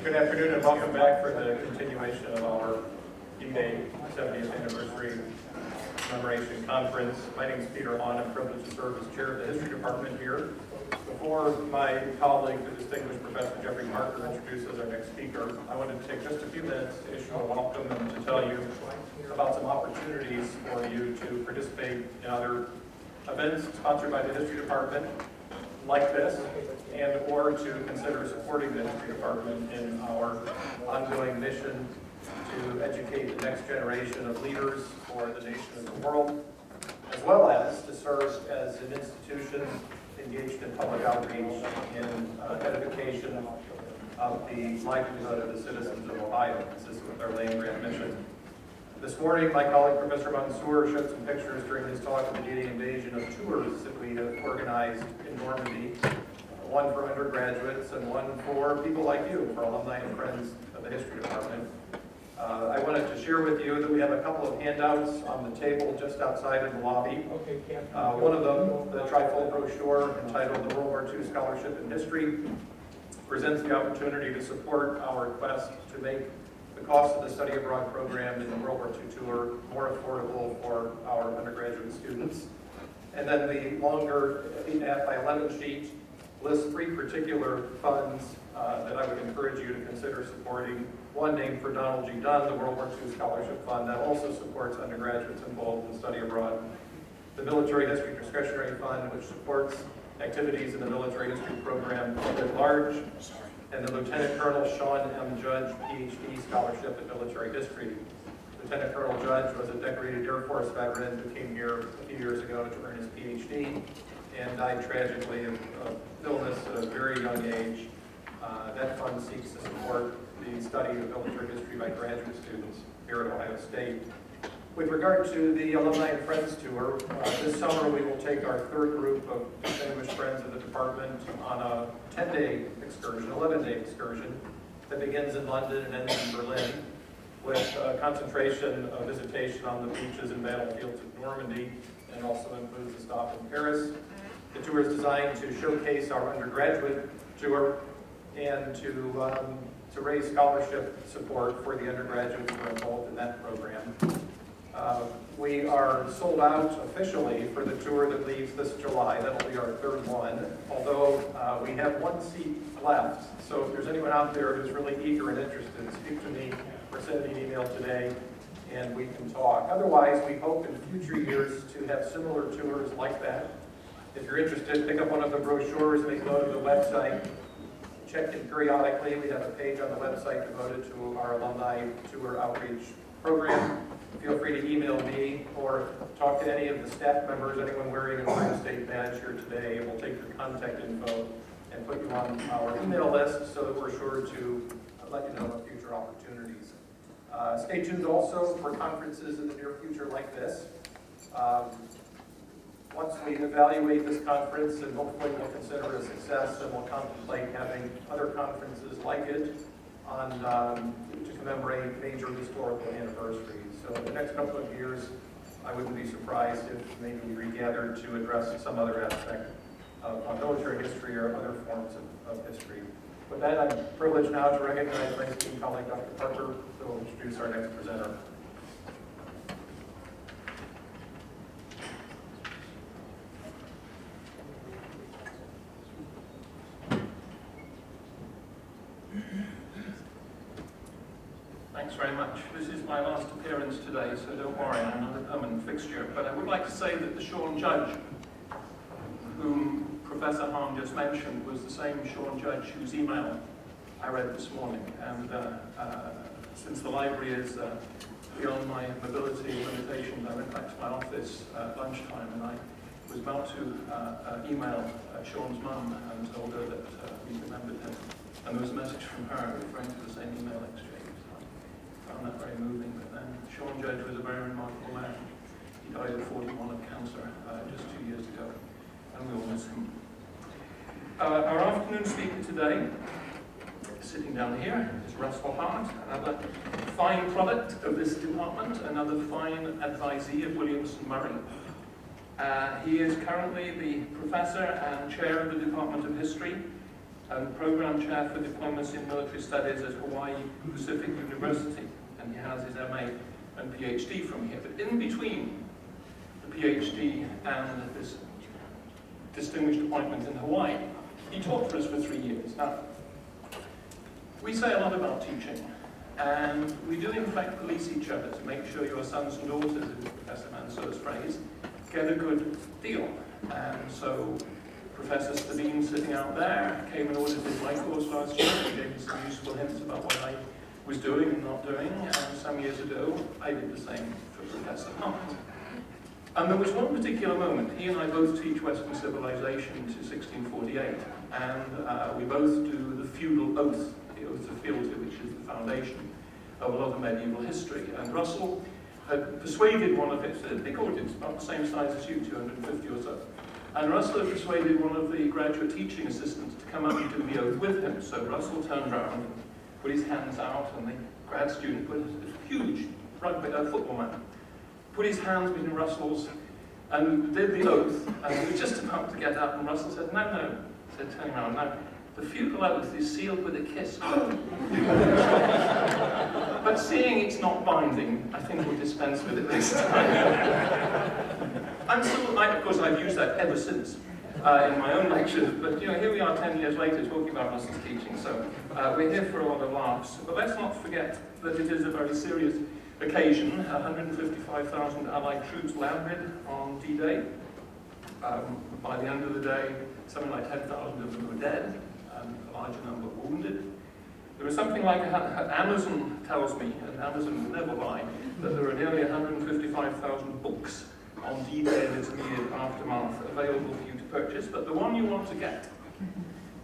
Good afternoon and welcome back for the continuation of our D-Day 70th Anniversary Commemoration Conference. My name is Peter Hahn. I'm privileged to serve as chair of the History Department here. Before my colleague, the distinguished Professor Jeffrey Marker, introduces our next speaker, I wanted to take just a few minutes to issue a welcome and to tell you about some opportunities for you to participate in other events sponsored by the History Department like this, and or to consider supporting the History Department in our ongoing mission to educate the next generation of leaders for the nation and the world, as well as to serve as an institution engaged in public outreach in edification of the livelihood of the citizens of Ohio, consistent with our land-grant mission. This morning, my colleague Professor Mansour showed some pictures during his talk of the D-Day invasion of tours that we have organized in Normandy, one for undergraduates and one for people like you, for alumni and friends of the History Department. I wanted to share with you that we have a couple of handouts on the table just outside of the lobby. One of them, the trifold brochure entitled The World War II Scholarship in History, presents the opportunity to support our quest to make the cost of the study abroad program in the World War II tour more affordable for our undergraduate students. And then the longer 8.5 by 11 sheet lists 3 particular funds that I would encourage you to consider supporting. One named for Donald G. Dunn, the World War II Scholarship Fund, that also supports undergraduates involved in study abroad. The Military History Discretionary Fund, which supports activities in the military history program at large, and the Lieutenant Colonel Sean M. Judge, PhD Scholarship in Military History. Lieutenant Colonel Judge was a decorated Air Force veteran who came here a few years ago to earn his PhD and died tragically of illness at a very young age. That fund seeks to support the study of military history by graduate students here at Ohio State. With regard to the Alumni and Friends Tour, this summer we will take our 3rd group of distinguished friends of the department on a 10-day excursion, 11-day excursion that begins in London and ends in Berlin, with a concentration of visitation on the beaches and battlefields of Normandy, and also includes a stop in Paris. The tour is designed to showcase our undergraduate tour and to raise scholarship support for the undergraduates who are involved in that program. We are sold out officially for the tour that leaves this July. That'll be our 3rd one, although we have 1 seat left. So if there's anyone out there who's really eager and interested, speak to me or send me an email today and we can talk. Otherwise, we hope in future years to have similar tours like that. If you're interested, pick up one of the brochures, make note of the website, check in periodically. We have a page on the website devoted to our alumni tour outreach program. Feel free to email me or talk to any of the staff members, anyone wearing an Ohio State badge here today. We'll take your contact info and put you on our email list so that we're sure to let you know of future opportunities. Stay tuned also for conferences in the near future like this. Once we evaluate this conference, and hopefully we'll consider it a success, and we'll contemplate having other conferences like it on to commemorate major historical anniversaries. So in the next couple of years, I wouldn't be surprised if maybe we regathered to address some other aspect of military history or other forms of history. With that, I'm privileged now to recognize my esteemed colleague, Dr. Parker, who will introduce our next presenter. Thanks very much. This is my last appearance today, so don't worry, I'm not a permanent fixture. But I would like to say that the Sean Judge, whom Professor Hahn just mentioned, was the same Sean Judge whose email I read this morning. And since the library is beyond my mobility limitations, I went back to my office at lunchtime, and I was about to email Sean's mum and told her that we remembered him. And there was a message from her referring to the same email exchange. I found that very moving. But then Sean Judge was a very remarkable man. He died at 41 of cancer just 2 years ago, and we all miss him. Our afternoon speaker today, sitting down here, is Russell Hart, another fine product of this department, another fine advisee of Williamson Murray. He is currently the professor and chair of the Department of History and Program Chair for Diplomacy and Military Studies at Hawaii Pacific University, and he has his MA and PhD from here. But in between the PhD and this distinguished appointment in Hawaii, he taught for us for 3 years. Now, we say a lot about teaching, and we do in fact police each other to make sure your sons and daughters, in Professor Mansour's phrase, get a good deal. And so Professor Stabine, sitting out there, came and audited my course last year and gave me some useful hints about what I was doing and not doing, and some years ago I did the same for Professor Hart. And there was one particular moment. He and I both teach Western civilization to 1648, and we both do the feudal oath, the oath of fealty, which is the foundation of a lot of medieval history. And Russell had persuaded one of his, they called it about the same size as you, 250 or so. And Russell had persuaded one of the graduate teaching assistants to come up and do the oath with him. So Russell turned around and put his hands out, and the grad student, put a huge football man, put his hands between Russell's and did the oath, and he was just about to get up, and Russell said, no, said, turn around, no, the feudal oath is sealed with a kiss. But seeing it's not binding, I think we'll dispense with it this time. Of course, I've used that ever since in my own lectures, but here we are 10 years later talking about Russell's teaching, so we're here for a lot of laughs. But let's not forget that it is a very serious occasion. 155,000 Allied troops landed on D-Day. By the end of the day, something like 10,000 of them were dead, and a larger number wounded. There was something like, Amazon tells me, and Amazon will never lie, that there are nearly 155,000 books on D-Day and its immediate aftermath available for you to purchase, but the one you want to get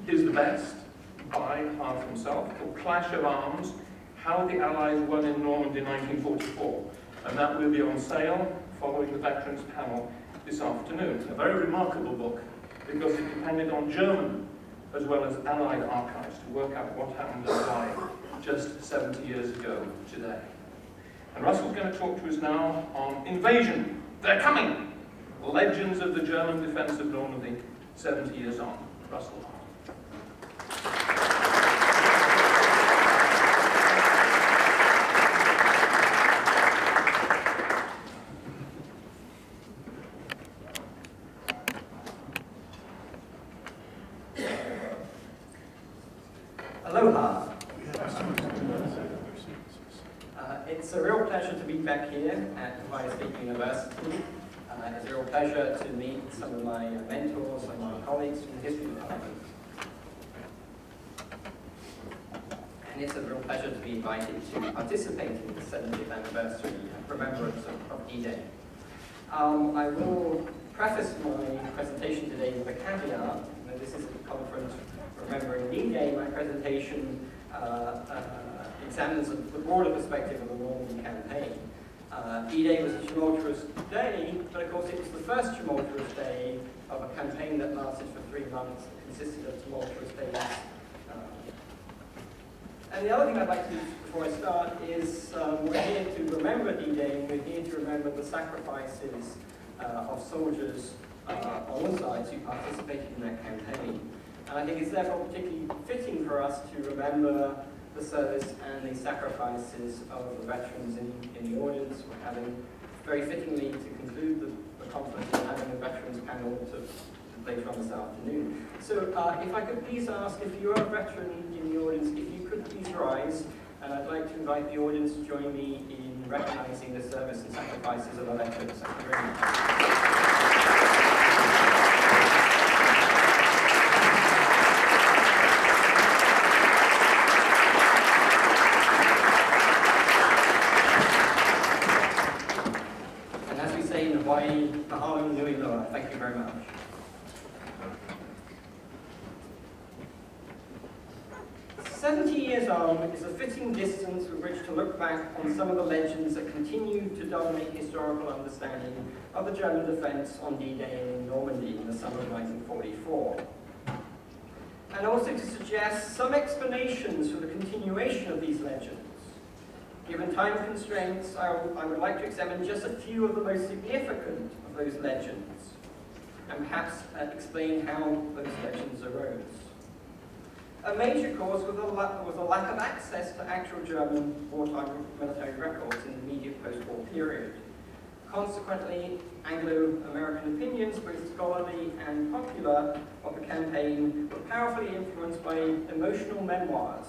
is the best, by Hart himself, called Clash of Arms, How the Allies Won in Normandy in 1944. And that will be on sale following the Veterans panel this afternoon. A very remarkable book, because it depended on German as well as Allied archives to work out what happened and why just 70 years ago today. And Russell's going to talk to us now on invasion. They're coming! Legends of the German defense of Normandy, 70 years on. Russell. Aloha. It's a real pleasure to be back here at Hawaii State University. It's a real pleasure to meet some of my mentors and my colleagues from the history department. And it's a real pleasure to be invited to participate in the 70th anniversary remembrance of D-Day. I will preface my presentation today with a caveat. This is a conference remembering D-Day. My presentation examines the broader perspective of the Normandy campaign. D-Day was a tumultuous day, but of course it was the first tumultuous day of a campaign that lasted for 3 months, consisted of tumultuous days. And the other thing I'd like to do before I start is we're here to remember D-Day, and we're here to remember the sacrifices of soldiers on all sides who participated in that campaign. And I think it's therefore particularly fitting for us to remember the service and the sacrifices of the veterans in the audience. We're having, very fittingly, to conclude the conference, we're having a veterans panel later on this afternoon. So if I could please ask, if you're a veteran in the audience, if you could please rise, and I'd like to invite the audience to join me in recognizing the service and sacrifices of our veterans. Thank you very much. Thank you very much. "70 years on" is a fitting distance with which to look back on some of the legends that continue to dominate historical understanding of the German defense on D-Day in Normandy in the summer of 1944. And also to suggest some explanations for the continuation of these legends. Given time constraints, I would like to examine just a few of the most significant of those legends, and perhaps explain how those legends arose. A major cause was a lack of access to actual German wartime military records in the immediate post-war period. Consequently, Anglo-American opinions, both scholarly and popular, of the campaign were powerfully influenced by emotional memoirs,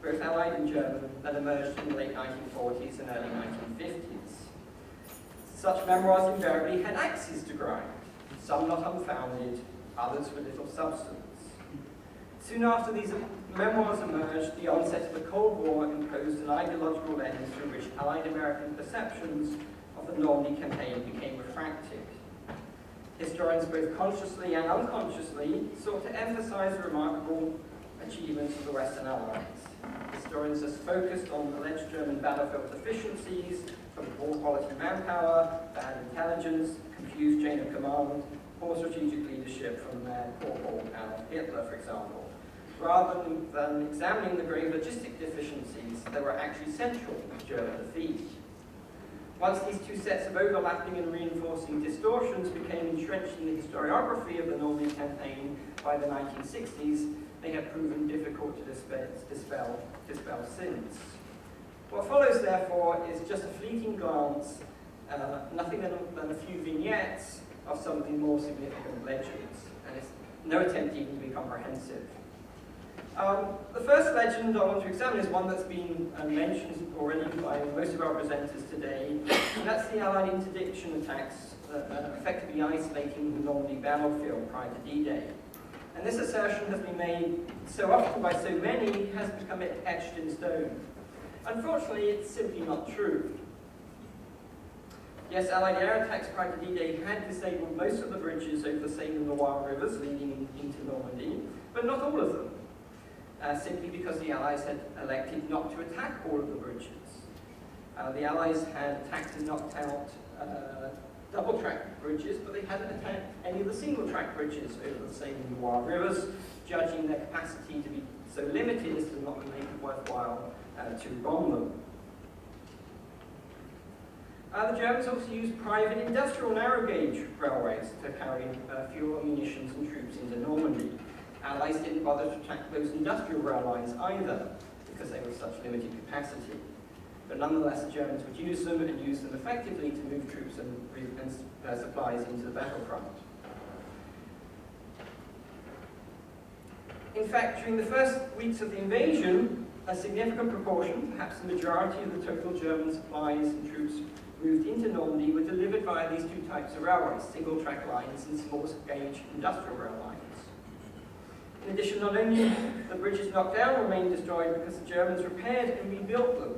both Allied and German, that emerged in the late 1940s and early 1950s. Such memoirs invariably had axes to grind, some not unfounded, others with little substance. Soon after these memoirs emerged, the onset of the Cold War imposed an ideological lens through which Allied American perceptions of the Normandy campaign became refracted. Historians, both consciously and unconsciously, sought to emphasize the remarkable achievements of the Western Allies. Historians have focused on alleged German battlefield deficiencies, from poor quality manpower, bad intelligence, confused chain of command, poor strategic leadership from Corporal Adolf Hitler, for example, rather than examining the grave logistic deficiencies that were actually central to German defeat. Once these two sets of overlapping and reinforcing distortions became entrenched in the historiography of the Normandy campaign by the 1960s, they have proven difficult to dispel since. What follows, therefore, is just a fleeting glance, nothing than a few vignettes of some of the more significant legends, and it's no attempt even to be comprehensive. The first legend I want to examine is one that's been mentioned already by most of our presenters today, and that's the Allied interdiction attacks effectively isolating the Normandy battlefield prior to D-Day. And this assertion has been made so often by so many, has become etched in stone. Unfortunately, it's simply not true. Yes, Allied air attacks prior to D-Day had disabled most of the bridges over the Seine and Loire rivers leading into Normandy, but not all of them. Simply because the Allies had elected not to attack all of the bridges. The Allies had attacked and knocked out double-track bridges, but they hadn't attacked any of the single-track bridges over the Seine and Loire rivers, judging their capacity to be so limited as to not make it worthwhile to bomb them. The Germans also used private industrial narrow-gauge railways to carry fuel, munitions, and troops into Normandy. Allies didn't bother to attack those industrial rail lines either, because they were such limited capacity. But nonetheless, the Germans would use them and use them effectively to move troops and supplies into the battlefront. In fact, during the first weeks of the invasion, a significant proportion, perhaps the majority of the total German supplies and troops moved into Normandy were delivered via these two types of railways, single-track lines and small-gauge industrial rail lines. In addition, not only the bridges knocked down remained destroyed because the Germans repaired and rebuilt them.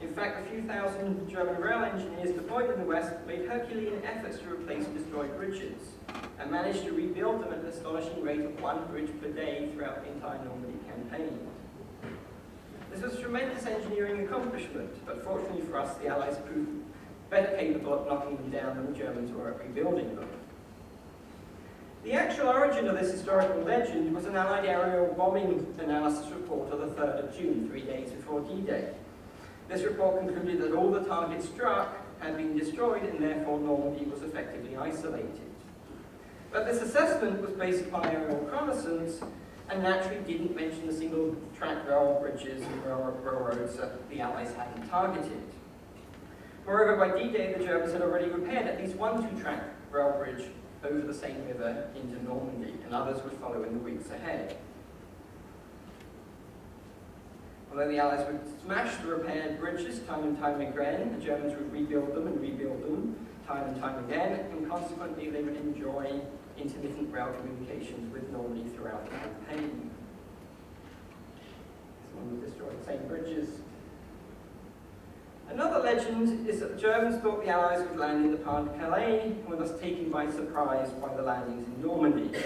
In fact, a few thousand German rail engineers deployed in the West made Herculean efforts to replace destroyed bridges and managed to rebuild them at an astonishing rate of one bridge per day throughout the entire Normandy campaign. This was a tremendous engineering accomplishment, but fortunately for us, the Allies proved better capable of knocking them down than the Germans were at rebuilding them. The actual origin of this historical legend was an Allied aerial bombing analysis report of the 3rd of June, 3 days before D-Day. This report concluded that all the targets struck had been destroyed and therefore Normandy was effectively isolated. But this assessment was based upon aerial reconnaissance and naturally didn't mention the single-track rail bridges and railroads that the Allies hadn't targeted. Moreover, by D-Day, the Germans had already repaired at least one two-track rail bridge over the Seine River into Normandy, and others would follow in the weeks ahead. Although the Allies would smash the repaired bridges time and time again, the Germans would rebuild them time and time again, and consequently they would enjoy intermittent rail communications with Normandy throughout the campaign. Someone would destroy the same bridges. Another legend is that the Germans thought the Allies would land in the Pas de Calais and were thus taken by surprise by the landings in Normandy.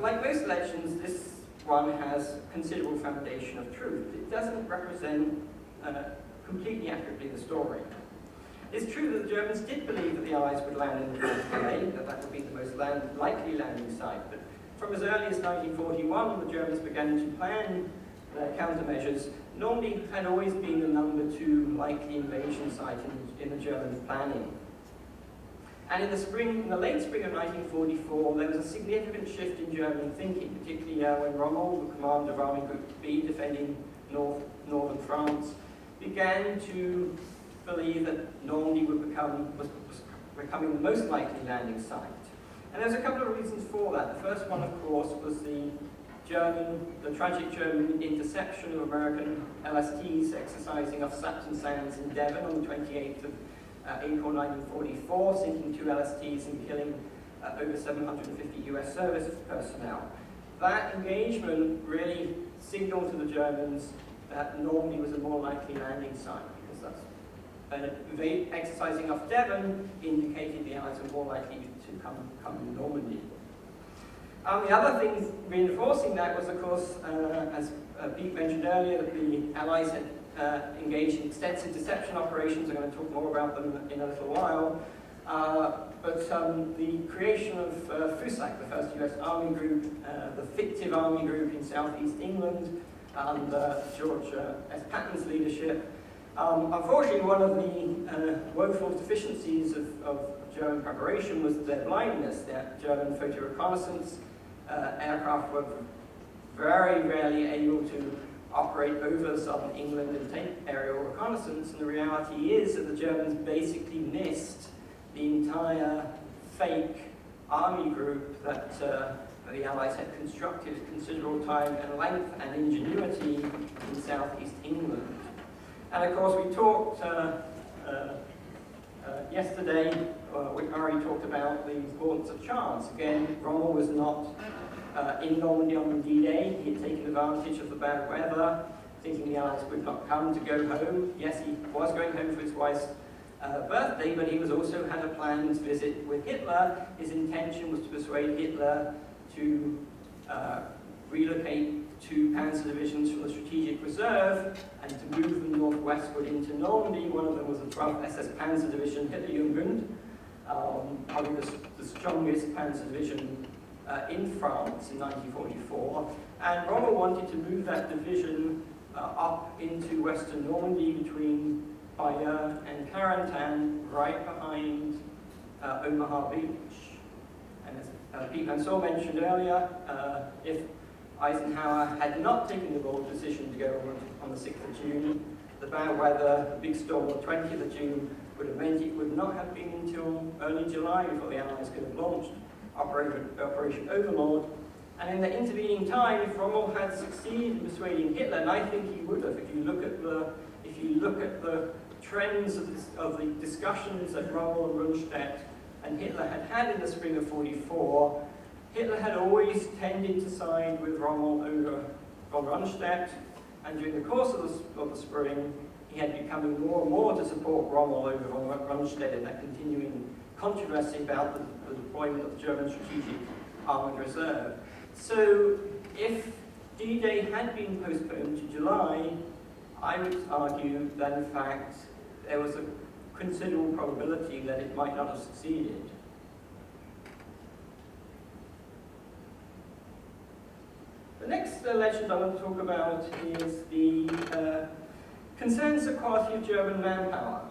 Like most legends, this one has considerable foundation of truth. It doesn't represent completely accurately the story. It's true that the Germans did believe that the Allies would land in the Pas de Calais, that would be the most likely landing site, but from as early as 1941, when the Germans began to plan their countermeasures, Normandy had always been the number 2 likely invasion site in the German planning. And in the late spring of 1944, there was a significant shift in German thinking, particularly when Rommel, the commander of Army Group B, defending northern France, began to believe that Normandy was becoming the most likely landing site. And there's a couple of reasons for that. The first one, of course, was the tragic German interception of American LSTs exercising off Sapton Sands in Devon on the 28th of April 1944, sinking 2 LSTs and killing over 750 US service personnel. That engagement really signaled to the Germans that Normandy was a more likely landing site, because that's exercising off Devon indicated the Allies were more likely to come to Normandy. The other thing reinforcing that was, of course, as Pete mentioned earlier, that the Allies had engaged in extensive deception operations. I'm going to talk more about them in a little while. But the creation of FUSAC, the first US Army Group, the fictive Army Group in southeast England, under George S. Patton's leadership. Unfortunately, one of the woeful deficiencies of German preparation was their blindness. Their German photo reconnaissance aircraft were very rarely able to operate over southern England and take aerial reconnaissance, and the reality is that the Germans basically missed the entire fake army group that the Allies had constructed at considerable time and length and ingenuity in southeast England. And of course we talked yesterday, we already talked about the importance of chance. Again, Rommel was not in Normandy on D-Day. He had taken advantage of the bad weather, thinking the Allies would not come to go home. Yes, he was going home for his wife's birthday, but he also had a planned visit with Hitler. His intention was to persuade Hitler to relocate 2 panzer divisions from the Strategic Reserve and to move them northwestward into Normandy. One of them was the 12th SS Panzer Division, Hitlerjugend, probably the strongest panzer division in France in 1944. And Rommel wanted to move that division up into western Normandy between Bayeux and Carentan, right behind Omaha Beach. And as Pete Mansour mentioned earlier, if Eisenhower had not taken the bold decision to go on the 6th of June, the bad weather, the big storm on the 20th of June, would have meant it would not have been until early July before the Allies could have launched Operation Overlord. And in the intervening time, if Rommel had succeeded in persuading Hitler, and I think he would have, if you look at the trends of the discussions that Rommel and Rundstedt and Hitler had in the spring of '44, Hitler had always tended to side with Rommel over von Rundstedt, and during the course of the spring, he had becoming more and more to support Rommel over von Rundstedt in that continuing controversy about the deployment of the German Strategic Armored Reserve. So, if D-Day had been postponed to July, I would argue that in fact there was a considerable probability that it might not have succeeded. The next legend I want to talk about is the concerns the quality of German manpower.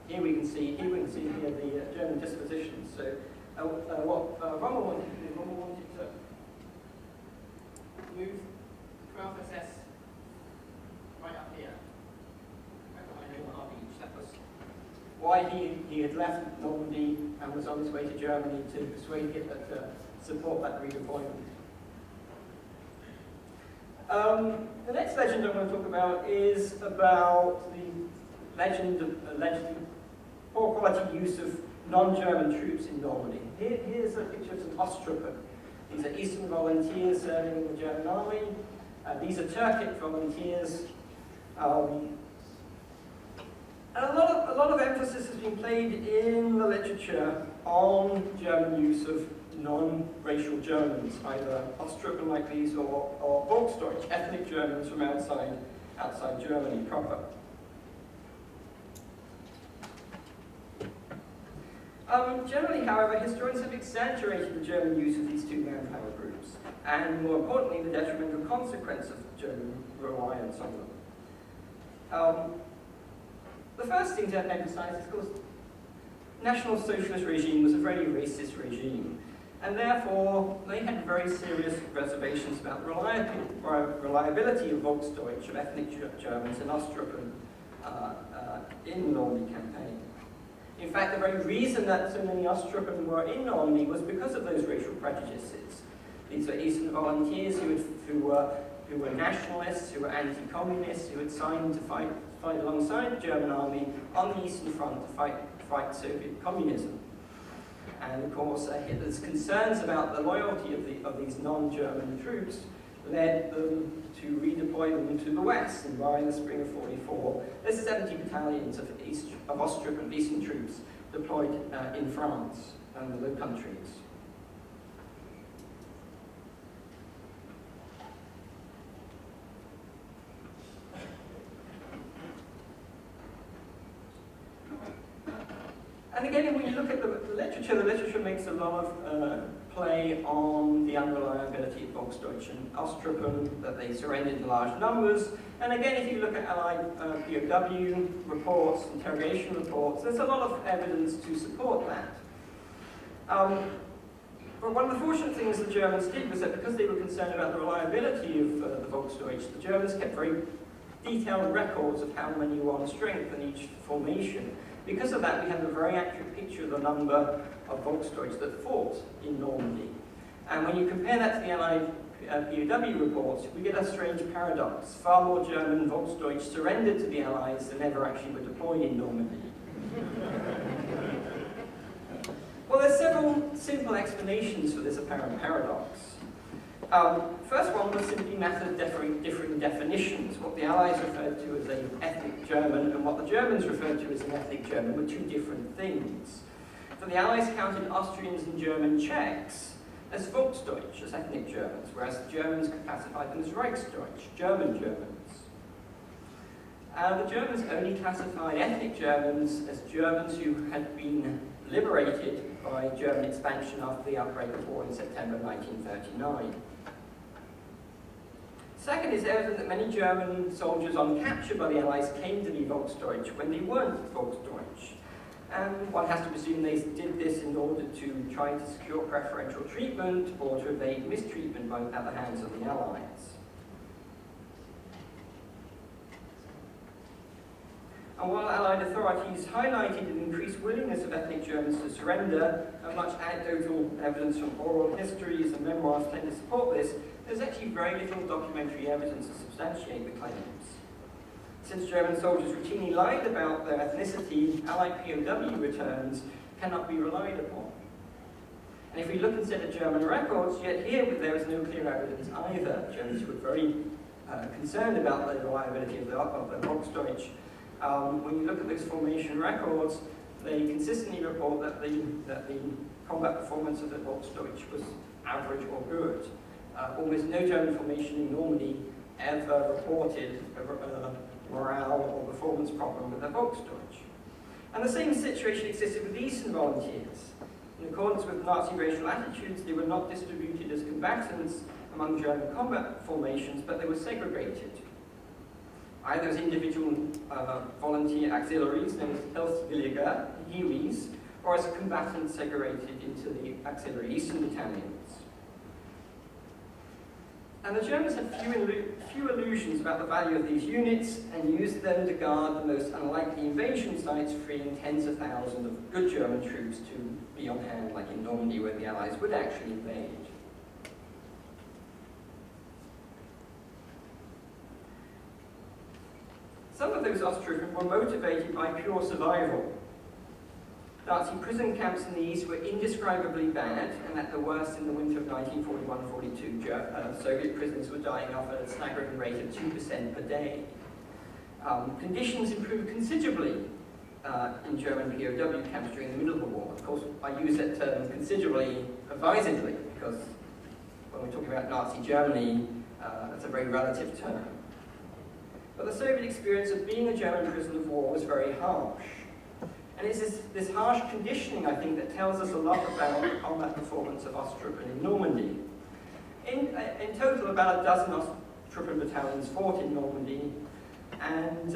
Here we can see here the German disposition. So what Rommel wanted to do, Rommel wanted to move 12 SS right up here, right behind Omaha Beach. That was why he had left Normandy and was on his way to Germany to persuade Hitler to support that redeployment. The next legend I'm going to talk about is about the legend of poor quality use of non-German troops in Normandy. Here's a picture of some Osttruppen. These are Eastern volunteers serving in the German army. These are Turkic volunteers. And a lot of emphasis has been played in the literature on German use of non-racial Germans, either Osttruppen like these or Volksdeutsch, ethnic Germans from outside Germany proper. Generally, however, historians have exaggerated the German use of these 2 manpower groups, and more importantly, the detrimental consequence of German reliance on them. The first thing to emphasize is, of course, National Socialist regime was a very racist regime, and therefore they had very serious reservations about reliability of Volksdeutsch, of ethnic Germans and Osttruppen in the Normandy campaign. In fact, the very reason that so many Osttruppen were in Normandy was because of those racial prejudices. These were Eastern volunteers who were nationalists, who were anti-communists, who had signed to fight alongside the German army on the Eastern Front to fight Soviet communism. And of course, Hitler's concerns about the loyalty of these non-German troops led them to redeploy them to the West. And by the spring of '44, there's 70 battalions of Osttruppen, Eastern troops, deployed in France and the Low Countries. And again, when you look at the literature makes a lot of play on the unreliability of Volksdeutsch and Osttruppen, that they surrendered in large numbers. And again, if you look at Allied POW reports, interrogation reports, there's a lot of evidence to support that. But one of the fortunate things the Germans did was that because they were concerned about the reliability of the Volksdeutsch, the Germans kept very detailed records of how many were on strength in each formation. Because of that, we have a very accurate picture of the number of Volksdeutsch that fought in Normandy. And when you compare that to the Allied POW reports, we get a strange paradox. Far more German Volksdeutsch surrendered to the Allies than ever actually were deployed in Normandy. Well, there's several simple explanations for this apparent paradox. First one was simply a matter of differing definitions. What the Allies referred to as an ethnic German and what the Germans referred to as an ethnic German were two different things. So the Allies counted Austrians and German Czechs as Volksdeutsch, as ethnic Germans, whereas the Germans classified them as Reichsdeutsch, German Germans. The Germans only classified ethnic Germans as Germans who had been liberated by German expansion after the outbreak of war in September 1939. Second, it's evident that many German soldiers on capture by the Allies came to be Volksdeutsch when they weren't Volksdeutsch. And one has to presume they did this in order to try to secure preferential treatment or to evade mistreatment at the hands of the Allies. And while Allied authorities highlighted an increased willingness of ethnic Germans to surrender, and much anecdotal evidence from oral histories and memoirs tend to support this, there's actually very little documentary evidence to substantiate the claims. Since German soldiers routinely lied about their ethnicity, Allied POW returns cannot be relied upon. And if we look instead at German records, yet here there is no clear evidence either. Germans were very concerned about the reliability of the Volksdeutsch. When you look at those formation records, they consistently report that the combat performance of the Volksdeutsch was average or good. Almost no German formation in Normandy ever reported a morale or performance problem with their Volksdeutsch. And the same situation existed with the Eastern volunteers. In accordance with Nazi racial attitudes, they were not distributed as combatants among German combat formations, but they were segregated. Either as individual volunteer auxiliaries, known as Hilfswillige, HIWIs, or as combatants segregated into the auxiliary Eastern battalions. And the Germans had few illusions about the value of these units and used them to guard the most unlikely invasion sites, freeing tens of thousands of good German troops to be on hand, like in Normandy, where the Allies would actually invade. Some of those Osttruppen were motivated by pure survival. Nazi prison camps in the East were indescribably bad, and at the worst in the winter of 1941-42, Soviet prisoners were dying off at a staggering rate of 2% per day. Conditions improved considerably in German POW camps during the middle of the war. Of course, I use that term considerably advisedly, because when we're talking about Nazi Germany, that's a very relative term. But the Soviet experience of being a German prisoner of war was very harsh. And it's this harsh conditioning, I think, that tells us a lot about the combat performance of Osttruppen in Normandy. In total, about a dozen Osttruppen battalions fought in Normandy, and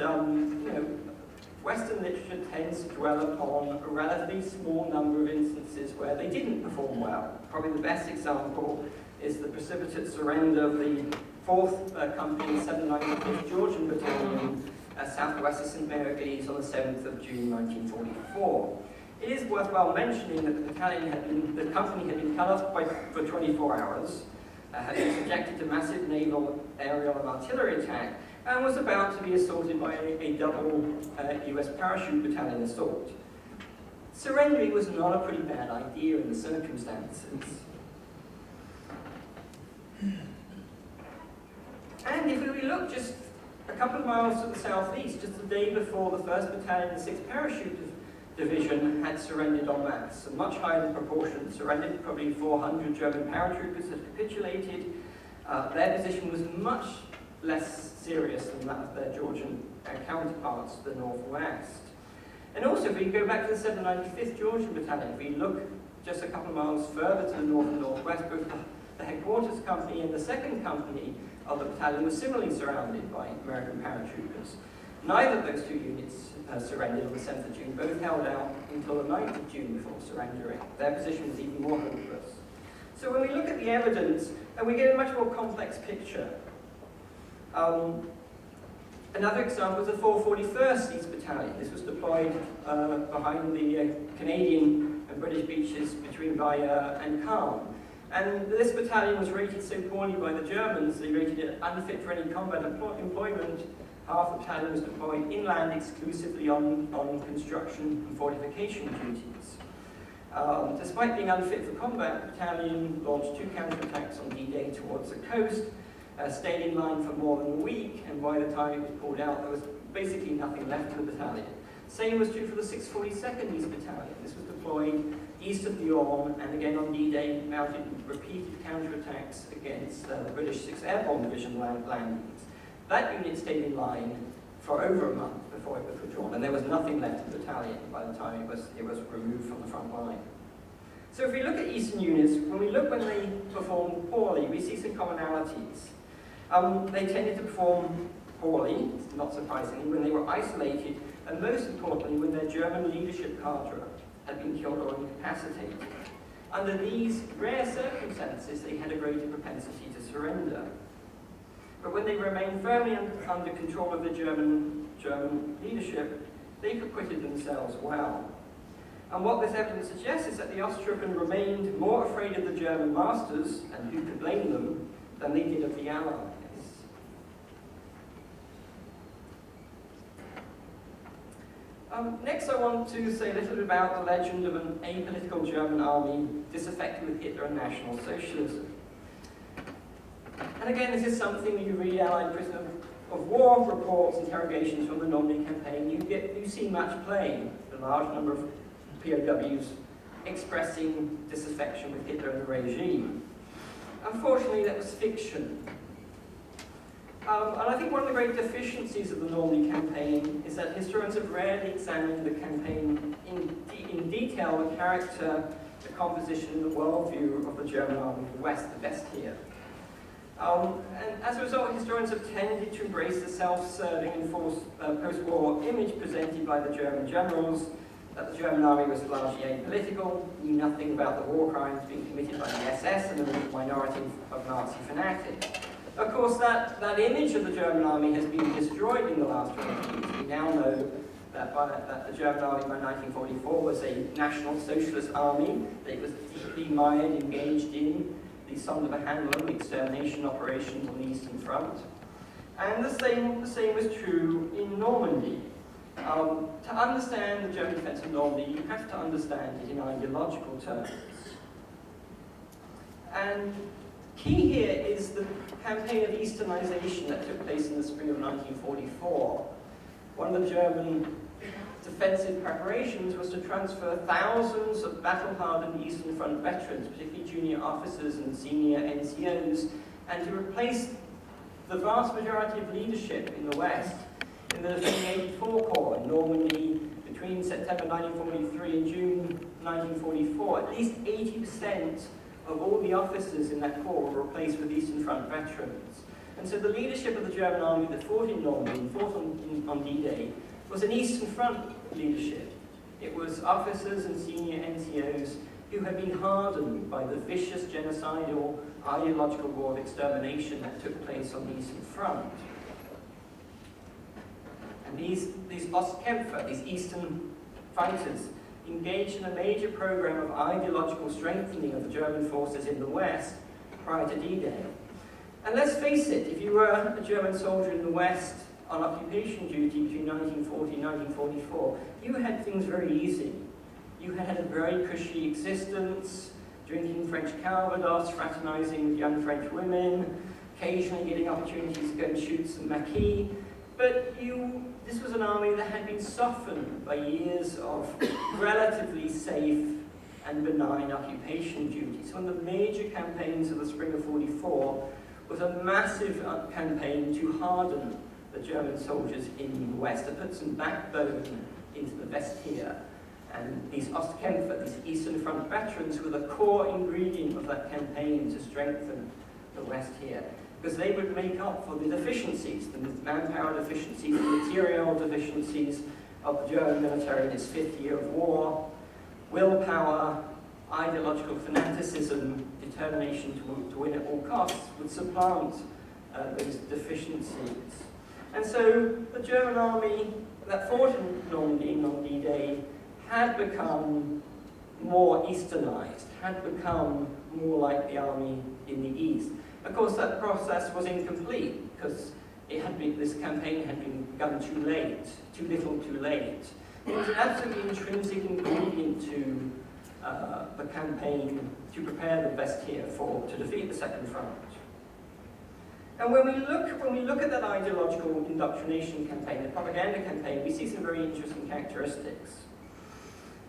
Western literature tends to dwell upon a relatively small number of instances where they didn't perform well. Probably the best example is the precipitate surrender of the 4th Company, 795th Georgian Battalion, southwest of St. Mary's on the 7th of June 1944. It is worthwhile mentioning that the company had been cut off for 24 hours, had been subjected to massive naval, aerial and artillery attack, and was about to be assaulted by a double US parachute battalion assault. Surrendering was not a pretty bad idea in the circumstances. And if we look just a couple of miles to the southeast, just the day before the 1st Battalion and 6th Parachute Division had surrendered en masse, a much higher proportion surrendered, probably 400 German paratroopers had capitulated. Their position was much less serious than that of their Georgian counterparts to the northwest. And also, if we go back to the 795th Georgian Battalion, if we look just a couple of miles further to the north and northwest, both the headquarters company and the 2nd Company of the battalion were similarly surrounded by American paratroopers. Neither of those two units surrendered on the 7th of June, both held out until the 9th of June before surrendering. Their position was even more hopeless. So when we look at the evidence, we get a much more complex picture. Another example is the 441st East Battalion. This was deployed behind the Canadian and British beaches between Vaya and Caen. And this battalion was rated so poorly by the Germans, they rated it unfit for any combat employment. Half the battalion was deployed inland exclusively on construction and fortification duties. Despite being unfit for combat, the battalion launched 2 counterattacks on D-Day towards the coast, stayed in line for more than a week, and by the time it was pulled out, there was basically nothing left of the battalion. Same was true for the 642nd East Battalion. This was deployed east of the Orme, and again on D-Day mounted repeated counterattacks against the British 6th Airborne Division landings. That unit stayed in line for over a month before it was withdrawn, and there was nothing left of the battalion by the time it was removed from the front line. So if we look at Eastern units, when they performed poorly, we see some commonalities. They tended to perform poorly, not surprisingly, when they were isolated, and most importantly, when their German leadership cadre had been killed or incapacitated. Under these rare circumstances, they had a greater propensity to surrender. But when they remained firmly under control of the German leadership, they acquitted themselves well. And what this evidence suggests is that the Osttruppen remained more afraid of the German masters, and who could blame them, than they did of the Allies. Next, I want to say a little bit about the legend of an apolitical German army disaffected with Hitler and National Socialism. And again, this is something you read Allied prisoner of war reports, interrogations from the Normandy campaign. You see much playing, a large number of POWs expressing disaffection with Hitler and the regime. Unfortunately, that was fiction. And I think one of the great deficiencies of the Normandy campaign is that historians have rarely examined the campaign in detail, the character, the composition, and the worldview of the German army of the West, the best here. And as a result, historians have tended to embrace the self-serving and false post-war image presented by the German generals, that the German army was largely apolitical, knew nothing about the war crimes being committed by the SS and a minority of Nazi fanatics. Of course, that image of the German army has been destroyed in the last 20 years. We now know that the German army by 1944 was a National Socialist army, that it was deeply mired, engaged in the Sonderbehandlung, the extermination operations on the Eastern Front. And the same was true in Normandy. To understand the German defense of Normandy, you have to understand it in ideological terms. And key here is the campaign of Easternization that took place in the spring of 1944. One of the German defensive preparations was to transfer thousands of battle-hardened Eastern Front veterans, particularly junior officers and senior NCOs, and to replace the vast majority of leadership in the West in the defending 84 Corps in Normandy between September 1943 and June 1944. At least 80% of all the officers in that corps were replaced with Eastern Front veterans. And so the leadership of the German army that fought in Normandy and fought on D-Day was an Eastern Front leadership. It was officers and senior NCOs who had been hardened by the vicious genocidal ideological war of extermination that took place on the Eastern Front. And these Ostkämpfer, these Eastern fighters, engaged in a major program of ideological strengthening of the German forces in the West prior to D-Day. And let's face it, if you were a German soldier in the West on occupation duty between 1940 and 1944, you had things very easy. You had a very cushy existence, drinking French Calvados, fraternizing with young French women, occasionally getting opportunities to go and shoot some maquis. But this was an army that had been softened by years of relatively safe and benign occupation duties. One of the major campaigns of the spring of '44 was a massive campaign to harden the German soldiers in the West, to put some backbone into the West here. And these Ostkämpfer, these Eastern Front veterans, were the core ingredient of that campaign to strengthen the West here. Because they would make up for the deficiencies, the manpower deficiencies, the material deficiencies of the German military in its 5th year of war. Willpower, ideological fanaticism, determination to win at all costs would supplant those deficiencies. And so the German army that fought in Normandy on D-Day had become more Easternized, had become more like the army in the East. Of course, that process was incomplete because this campaign had been begun too late, too little too late. It was an absolutely intrinsic ingredient to the campaign to prepare the West here to defeat the Second Front. And when we look at that ideological indoctrination campaign, the propaganda campaign, we see some very interesting characteristics.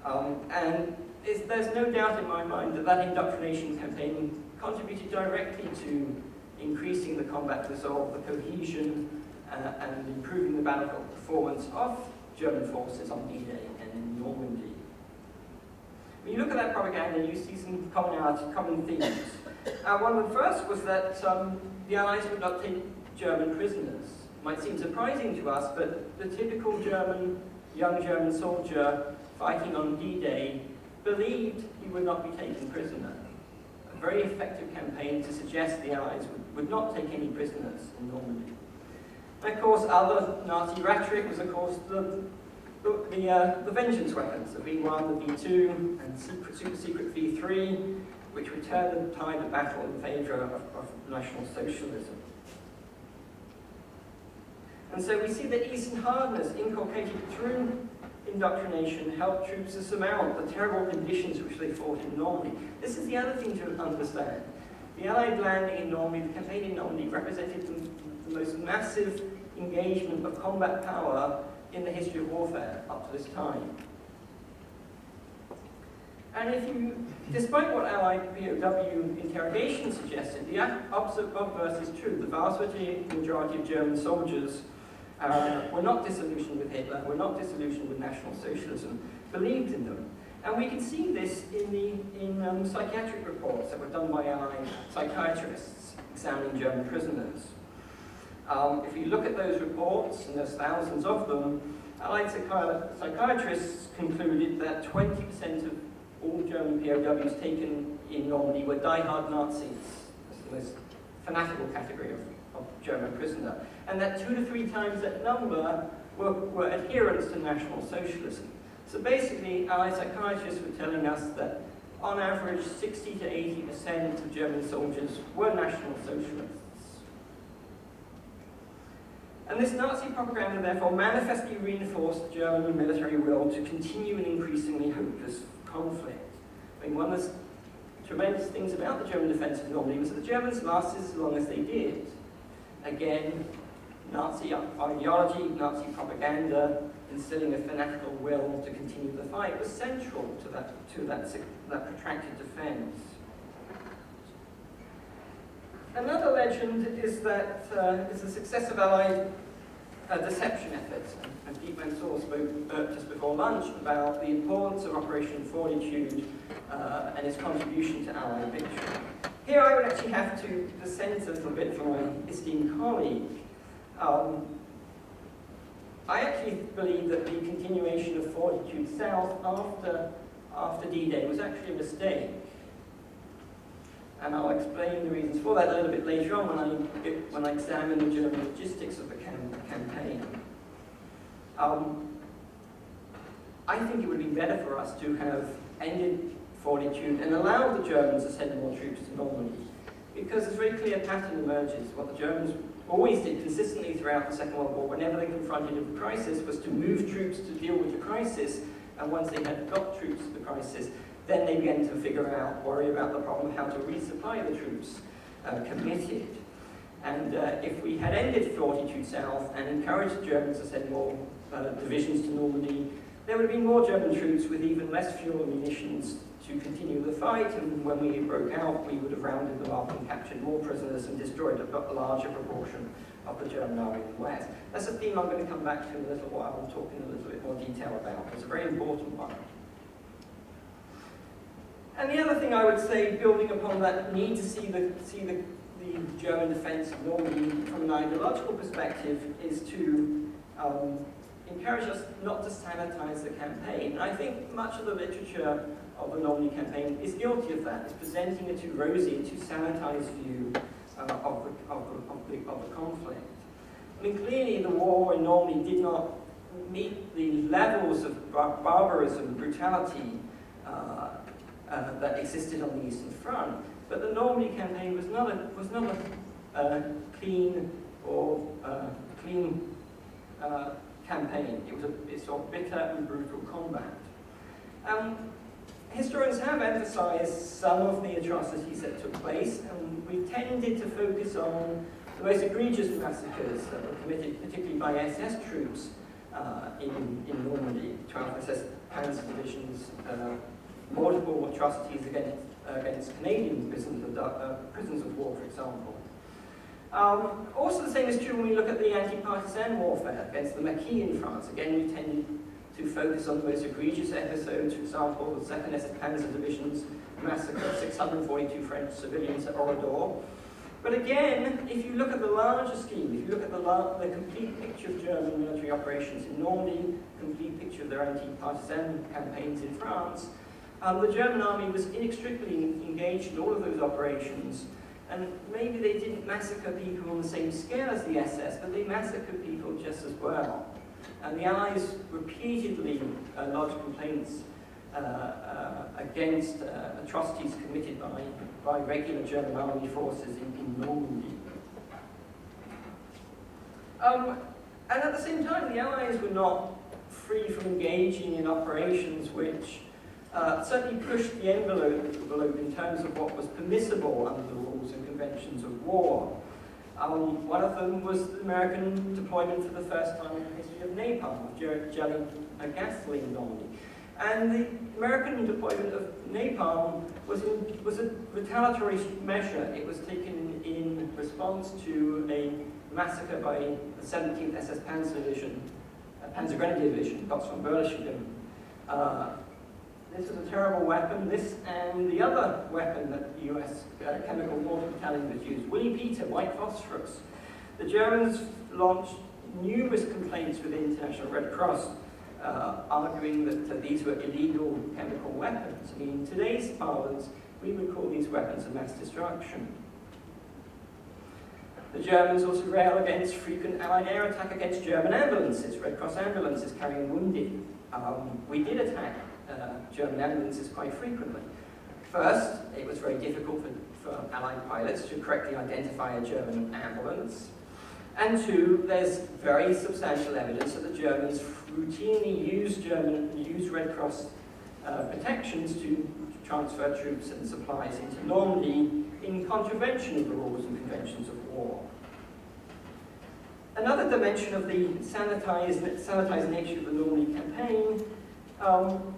And there's no doubt in my mind that that indoctrination campaign contributed directly to increasing the combat resolve, the cohesion, and improving the battlefield performance of German forces on D-Day and in Normandy. When you look at that propaganda, you see some common themes. One of the first was that the Allies would not take German prisoners. It might seem surprising to us, but the typical young German soldier fighting on D-Day believed he would not be taken prisoner. A very effective campaign to suggest the Allies would not take any prisoners in Normandy. And of course, other Nazi rhetoric was, of course, the vengeance weapons, the V1, the V2, and super secret V3, which would turn the tide of battle in favour of National Socialism. And so we see that Eastern hardness inculcated through indoctrination helped troops to surmount the terrible conditions which they fought in Normandy. This is the other thing to understand. The Allied landing in Normandy, the campaign in Normandy, represented the most massive engagement of combat power in the history of warfare up to this time. And despite what Allied POW interrogation suggested, the opposite obverse is true. The vast majority of German soldiers were not disillusioned with Hitler, were not disillusioned with National Socialism, believed in them. And we can see this in psychiatric reports that were done by Allied psychiatrists examining German prisoners. If you look at those reports, and there's thousands of them, Allied psychiatrists concluded that 20% of all German POWs taken in Normandy were die-hard Nazis. That's the most fanatical category of German prisoner. And that 2 to 3 times that number were adherents to National Socialism. So basically, Allied psychiatrists were telling us that on average 60 to 80% of German soldiers were National Socialists. And this Nazi propaganda therefore manifestly reinforced the German military will to continue an increasingly hopeless conflict. I mean, one of the tremendous things about the German defense of Normandy was that the Germans lasted as long as they did. Again, Nazi ideology, Nazi propaganda, instilling a fanatical will to continue the fight was central to that protracted defense. Another legend is that is the success of Allied deception efforts. And Pete Mansour spoke just before lunch about the importance of Operation Fortitude and its contribution to Allied victory. Here I would actually have to dissent a little bit from my esteemed colleague. I actually believe that the continuation of Fortitude South after D-Day was actually a mistake. And I'll explain the reasons for that a little bit later on when I examine the German logistics of the campaign. I think it would be better for us to have ended Fortitude and allowed the Germans to send more troops to Normandy, because a very clear pattern emerges. What the Germans always did consistently throughout the Second World War, whenever they confronted a crisis, was to move troops to deal with the crisis, and once they had got troops to the crisis, then they began to worry about the problem of how to resupply the troops committed. And if we had ended Fortitude South and encouraged the Germans to send more divisions to Normandy, there would have been more German troops with even less fuel and munitions to continue the fight, and when we broke out, we would have rounded them up and captured more prisoners and destroyed a larger proportion of the German army in the West. That's a theme I'm going to come back to in a little while and talk in a little bit more detail about. It's a very important one. And the other thing I would say, building upon that need to see the German defense of Normandy from an ideological perspective, is to encourage us not to sanitize the campaign. And I think much of the literature of the Normandy campaign is guilty of that. It's presenting a too rosy and too sanitized view of the conflict. I mean, clearly the war in Normandy did not meet the levels of barbarism, brutality that existed on the Eastern Front. But the Normandy campaign was not a clean campaign. It saw bitter and brutal combat. Historians have emphasized some of the atrocities that took place, and we've tended to focus on the most egregious massacres that were committed, particularly by SS troops in Normandy, 12 SS Panzer divisions, multiple atrocities against Canadian prisoners of war, for example. Also the same is true when we look at the anti-partisan warfare against the Maquis in France. Again, we tended to focus on the most egregious episodes, for example, the 2nd SS Panzer Division's massacre of 642 French civilians at Oradour. But again, if you look at the larger scheme, if you look at the complete picture of German military operations in Normandy, complete picture of their anti-partisan campaigns in France, the German army was inextricably engaged in all of those operations. And maybe they didn't massacre people on the same scale as the SS, but they massacred people just as well. And the Allies repeatedly lodged complaints against atrocities committed by regular German army forces in Normandy. And at the same time, the Allies were not free from engaging in operations which certainly pushed the envelope in terms of what was permissible under the rules and conventions of war. One of them was the American deployment for the first time in the history of napalm, of jelly gasoline in Normandy. And the American deployment of napalm was a retaliatory measure. It was taken in response to a massacre by the 17th SS Panzer Division, Panzer Grenadier Division, Gottsman Berlichingen. This was a terrible weapon. This and the other weapon that the US Chemical Mortar Battalion was used, Willy Peter, white phosphorus. The Germans launched numerous complaints with the International Red Cross, arguing that these were illegal chemical weapons. I mean, in today's parlance, we would call these weapons of mass destruction. The Germans also railed against frequent Allied air attack against German ambulances, Red Cross ambulances carrying wounded. We did attack German ambulances quite frequently. First, it was very difficult for Allied pilots to correctly identify a German ambulance. And two, there's very substantial evidence that the Germans routinely used Red Cross protections to transfer troops and supplies into Normandy in contravention of the rules and conventions of war. Another dimension of the sanitized nature of the Normandy campaign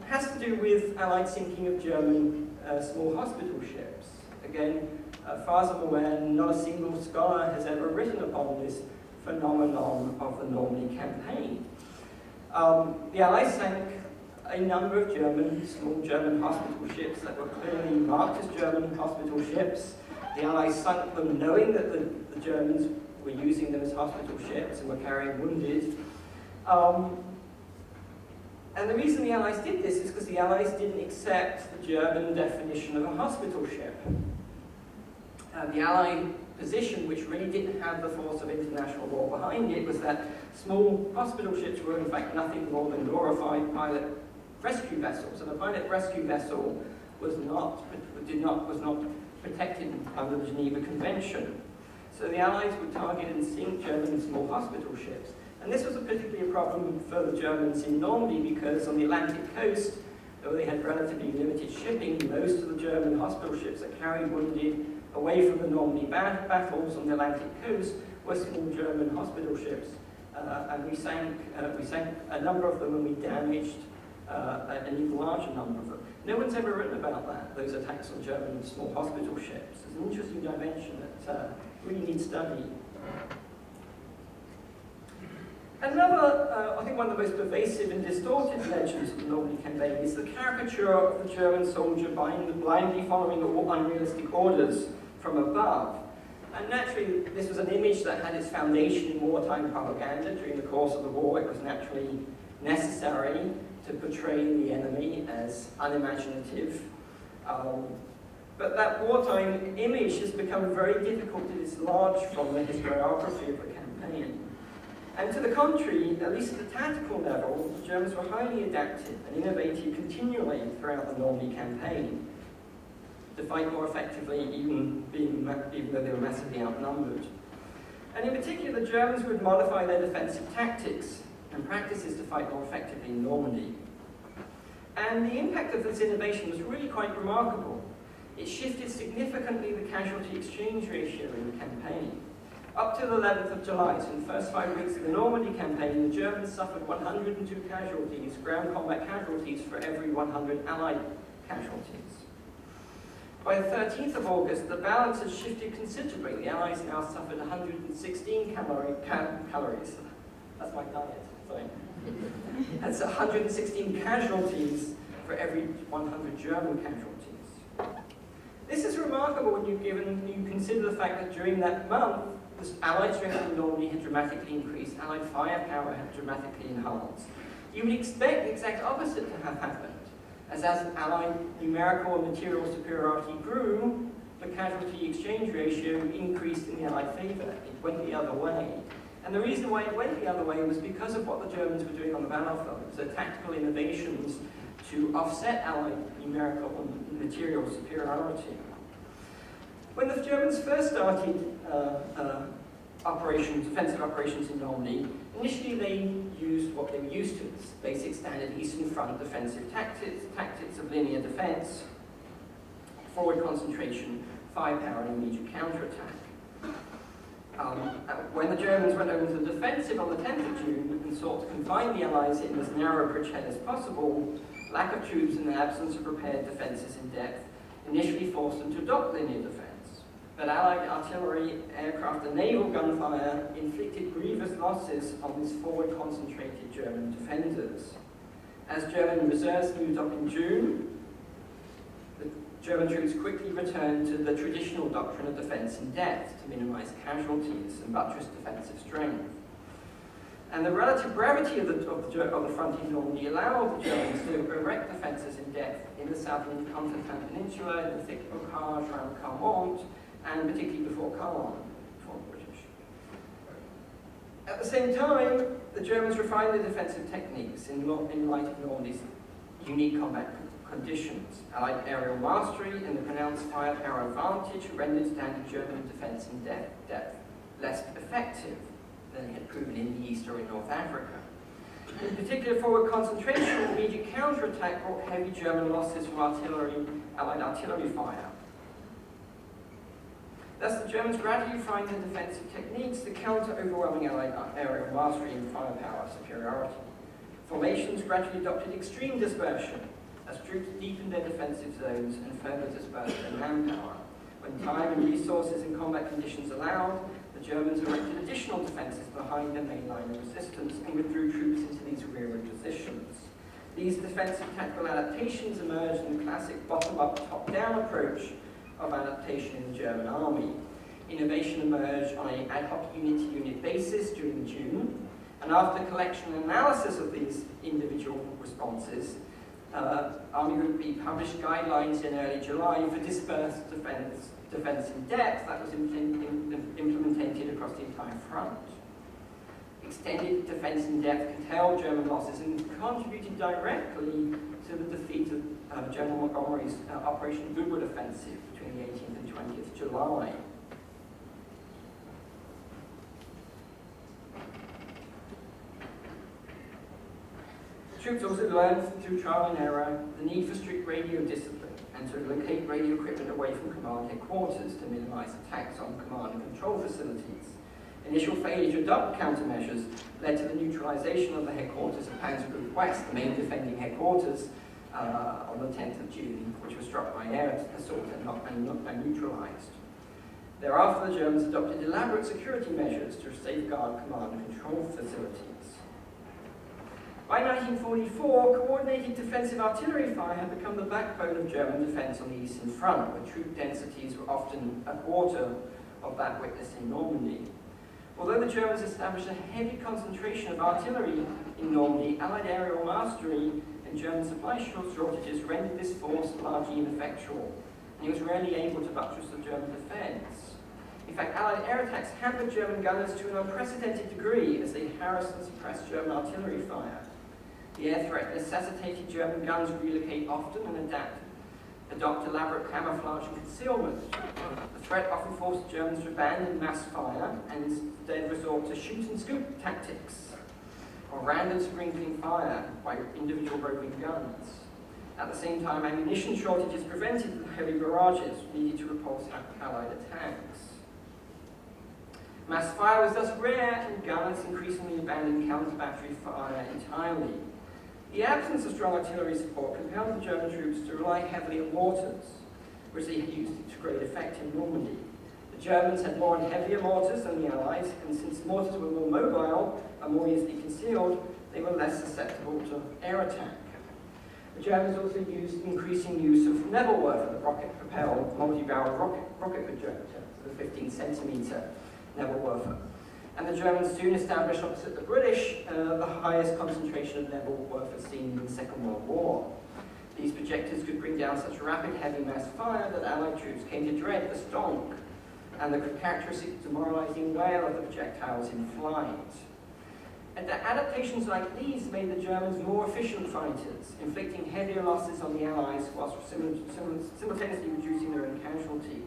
has to do with Allied sinking of German small hospital ships. Again, as far as I'm aware, not a single scholar has ever written upon this phenomenon of the Normandy campaign. The Allies sank a number of small German hospital ships that were clearly marked as German hospital ships. The Allies sunk them knowing that the Germans were using them as hospital ships and were carrying wounded. And the reason the Allies did this is because the Allies didn't accept the German definition of a hospital ship. The Allied position, which really didn't have the force of international law behind it, was that small hospital ships were in fact nothing more than glorified pilot rescue vessels, and a pilot rescue vessel was not protected under the Geneva Convention. So the Allies would target and sink German small hospital ships. And this was particularly a problem for the Germans in Normandy because on the Atlantic coast, though they had relatively limited shipping, most of the German hospital ships that carried wounded away from the Normandy battles on the Atlantic coast were small German hospital ships. And we sank a number of them, and we damaged an even larger number of them. No one's ever written about that, those attacks on German small hospital ships. It's an interesting dimension that really needs study. Another, I think one of the most pervasive and distorted legends of the Normandy campaign is the caricature of the German soldier blindly following unrealistic orders from above. And naturally, this was an image that had its foundation in wartime propaganda. During the course of the war, it was naturally necessary to portray the enemy as unimaginative. But that wartime image has become very difficult to dislodge from the historiography of the campaign. And to the contrary, at least at the tactical level, the Germans were highly adaptive and innovative continually throughout the Normandy campaign to fight more effectively, even though they were massively outnumbered. And in particular, the Germans would modify their defensive tactics and practices to fight more effectively in Normandy. And the impact of this innovation was really quite remarkable. It shifted significantly the casualty exchange ratio in the campaign. Up to the 11th of July, so in the first 5 weeks of the Normandy campaign, the Germans suffered 102 casualties, ground combat casualties, for every 100 Allied casualties. By the 13th of August, the balance had shifted considerably. The Allies now suffered 116 calories. That's my diet, sorry. That's 116 casualties for every 100 German casualties. This is remarkable when you consider the fact that during that month, the Allied strength in Normandy had dramatically increased, Allied firepower had dramatically enhanced. You would expect the exact opposite to have happened, as Allied numerical and material superiority grew, the casualty exchange ratio increased in the Allied favor. It went the other way. And the reason why it went the other way was because of what the Germans were doing on the battlefield. So tactical innovations to offset Allied numerical and material superiority. When the Germans first started offensive operations in Normandy, initially they used what they were used to, basic standard Eastern Front defensive tactics of linear defense, forward concentration, firepower, and immediate counterattack. When the Germans went over to the defensive on the 10th of June and sought to confine the Allies in as narrow a bridgehead as possible, lack of troops and the absence of prepared defences in depth initially forced them to adopt linear defence. But Allied artillery, aircraft and naval gunfire inflicted grievous losses on these forward-concentrated German defenders. As German reserves moved up in June, the German troops quickly returned to the traditional doctrine of defence in depth to minimise casualties and buttress defensive strength. And the relative brevity of the front in Normandy allowed the Germans to erect defences in depth in the southern Cotentin Peninsula, in the thick bocage around Caumont, and particularly before Caen, before the British. At the same time, the Germans refined their defensive techniques in light of Normandy's unique combat conditions. Allied aerial mastery and the pronounced firepower advantage rendered standard German defence in depth less effective than it had proven in the East or in North Africa. In particular, forward concentration and immediate counterattack brought heavy German losses from Allied artillery fire. Thus, the Germans gradually refined their defensive techniques to counter overwhelming Allied aerial mastery and firepower superiority. Formations gradually adopted extreme dispersion as troops deepened their defensive zones and further dispersed their manpower. When time and resources and combat conditions allowed, the Germans erected additional defences behind their main line of resistance and withdrew troops into these rearward positions. These defensive tactical adaptations emerged in the classic bottom-up, top-down approach of adaptation in the German army. Innovation emerged on an ad hoc unit-to-unit basis during June, And after collection and analysis of these individual responses, Army Group B published guidelines in early July for dispersed defense in depth that was implemented across the entire front. Extended defense in depth curtailed German losses and contributed directly to the defeat of General Montgomery's Operation Goodwood offensive between the 18th and 20th July. Troops also learned through trial and error the need for strict radio discipline and to locate radio equipment away from command headquarters to minimize attacks on command and control facilities. Initial failure to adopt countermeasures led to the neutralization of the headquarters of Panzer Group West, the main defending headquarters, on the 10th of June, which was struck by air assault and neutralized. Thereafter, the Germans adopted elaborate security measures to safeguard command and control facilities. By 1944, coordinated defensive artillery fire had become the backbone of German defense on the Eastern Front, where troop densities were often a quarter of that witnessed in Normandy. Although the Germans established a heavy concentration of artillery in Normandy, Allied aerial mastery and German supply shortages rendered this force largely ineffectual, and it was rarely able to buttress the German defense. In fact, Allied air attacks hampered German gunners to an unprecedented degree as they harassed and suppressed German artillery fire. The air threat necessitated German guns relocate often and adopt elaborate camouflage and concealment. The threat often forced Germans to abandon mass fire and instead resort to shoot and scoop tactics, or random sprinkling fire by individual roving guns. At the same time, ammunition shortages prevented the heavy barrages needed to repulse Allied attacks. Mass fire was thus rare, and gunners increasingly abandoned counter-battery fire entirely. The absence of strong artillery support compelled the German troops to rely heavily on mortars, which they used to great effect in Normandy. The Germans had more and heavier mortars than the Allies, and since mortars were more mobile and more easily concealed, they were less susceptible to air attack. The Germans also used increasing use of Nebelwerfer, the rocket-propelled multi-barrel rocket projector, the 15-centimeter Nebelwerfer. And the Germans soon established opposite the British the highest concentration of Nebelwerfer seen in the Second World War. These projectors could bring down such rapid heavy mass fire that Allied troops came to dread the stonk and the characteristic demoralizing wail of the projectiles in flight. And the adaptations like these made the Germans more efficient fighters, inflicting heavier losses on the Allies whilst simultaneously reducing their own casualties.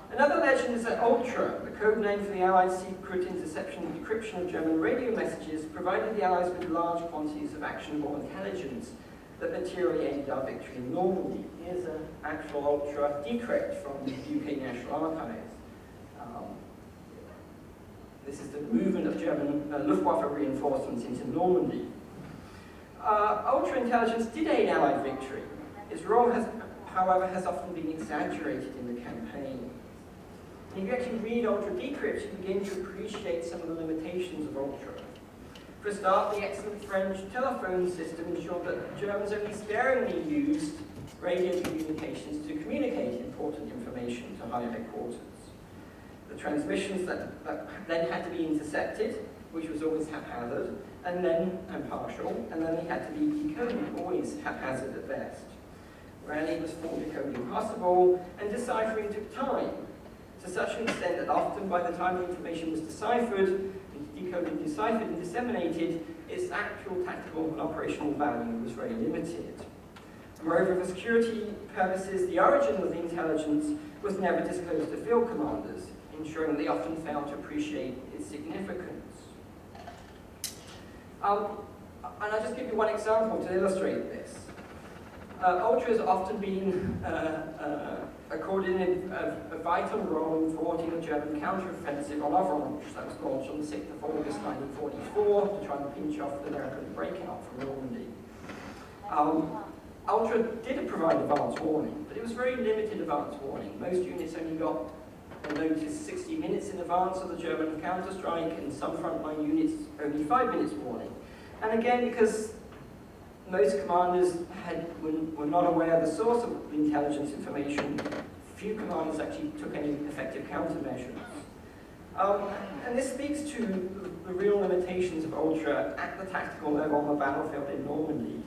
Another legend is that Ultra, the code name for the Allied secret interception and decryption of German radio messages, provided the Allies with large quantities of actionable intelligence that materially aided our victory in Normandy. Here's an actual Ultra decrypt from the UK National Archives. This is the movement of German Luftwaffe reinforcements into Normandy. Ultra intelligence did aid Allied victory. Its role, however, has often been exaggerated in the campaign. If you actually read Ultra decrypts, you begin to appreciate some of the limitations of Ultra. For a start, the excellent French telephone system ensured that the Germans only sparingly used radio communications to communicate important information to higher headquarters. The transmissions that then had to be intercepted, which was always haphazard, and partial, and then they had to be decoded, always haphazard at best. Rarely was full decoding possible, and deciphering took time, to such an extent that often by the time the information was deciphered, decoded, deciphered, and disseminated, its actual tactical and operational value was very limited. Moreover, for security purposes, the origin of the intelligence was never disclosed to field commanders, ensuring that they often failed to appreciate its significance. And I'll just give you one example to illustrate this. Ultra has often been accorded a vital role in thwarting the German counter-offensive on Avranches that was launched on the 6th of August 1944 to try and pinch off the American breakout from Normandy. Ultra did provide advance warning, but it was very limited advance warning. Most units only got a notice 60 minutes in advance of the German counter-strike, and some frontline units only 5 minutes warning. And again, because most commanders were not aware of the source of the intelligence information, few commanders actually took any effective countermeasures. And this speaks to the real limitations of Ultra at the tactical level on the battlefield in Normandy.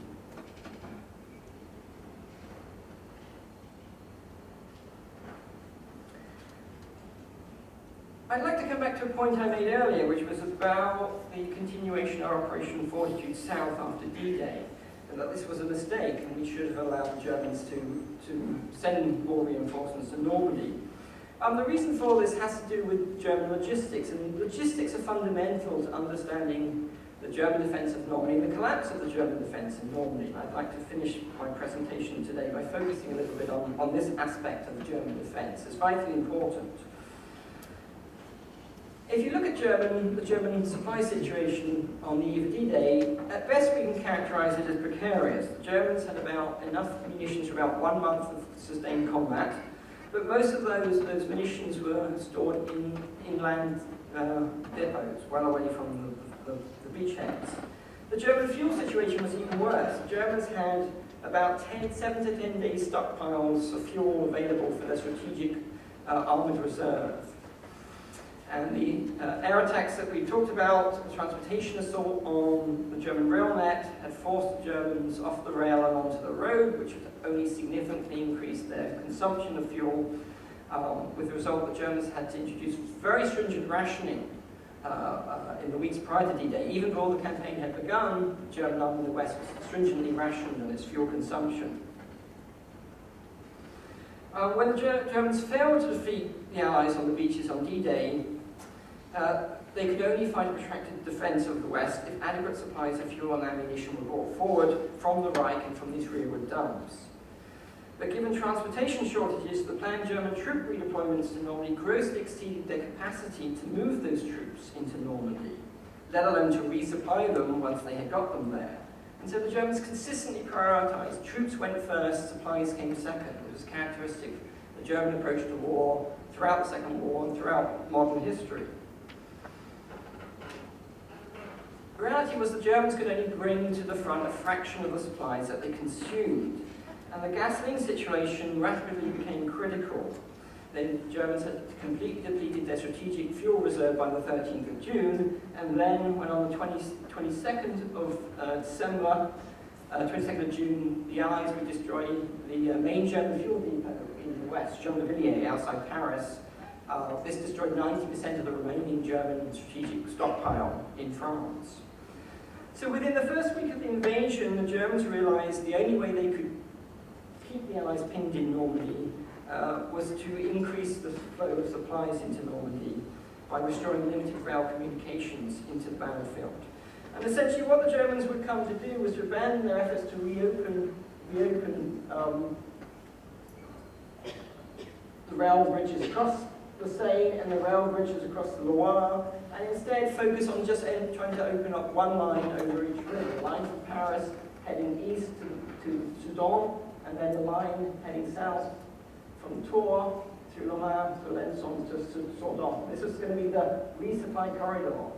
I'd like to come back to a point I made earlier, which was about the continuation of Operation Fortitude South after D-Day, and that this was a mistake, and we should have allowed the Germans to send more reinforcements to Normandy. The reason for this has to do with German logistics, and logistics are fundamental to understanding the German defense of Normandy and the collapse of the German defense in Normandy. And I'd like to finish my presentation today by focusing a little bit on this aspect of the German defense. It's vitally important. If you look at the German supply situation on the eve of D-Day, at best we can characterize it as precarious. The Germans had about enough munitions for about 1 month of sustained combat, but most of those munitions were stored in inland depots, well away from the beachheads. The German fuel situation was even worse. The Germans had about 7 to 10 days stockpiles of fuel available for their strategic armoured reserve. And the air attacks that we talked about, the transportation assault on the German rail net, had forced the Germans off the rail and onto the road, which had only significantly increased their consumption of fuel, with the result that Germans had to introduce very stringent rationing in the weeks prior to D-Day. Even though the campaign had begun, the German army in the West was stringently rationed on its fuel consumption. When the Germans failed to defeat the Allies on the beaches on D-Day, they could only fight a protracted defense of the West if adequate supplies of fuel and ammunition were brought forward from the Reich and from these rearward dumps. But given transportation shortages, the planned German troop redeployments to Normandy grossly exceeded their capacity to move those troops into Normandy, let alone to resupply them once they had got them there. And so the Germans consistently prioritized. Troops went first, supplies came second. It was characteristic of the German approach to war throughout the Second War and throughout modern history. The reality was the Germans could only bring to the front a fraction of the supplies that they consumed, and the gasoline situation rapidly became critical. Then the Germans had completely depleted their strategic fuel reserve by the 13th of June, and then when on the 22nd of December, 22nd of June, the Allies would destroy the main German fuel depot in the west, Gennevilliers, outside Paris. This destroyed 90% of the remaining German strategic stockpile in France. So within the first week of the invasion, the Germans realized the only way they could keep the Allies pinned in Normandy was to increase the flow of supplies into Normandy by restoring limited rail communications into the battlefield. And essentially what the Germans would come to do was to abandon their efforts to reopen the rail bridges across the Seine and the rail bridges across the Loire, and instead focus on just trying to open up one line over each river. The line from Paris heading east to Sedan, and then the line heading south from Tours through Le Mans to Alençon to Sedan. This was going to be the resupply corridor for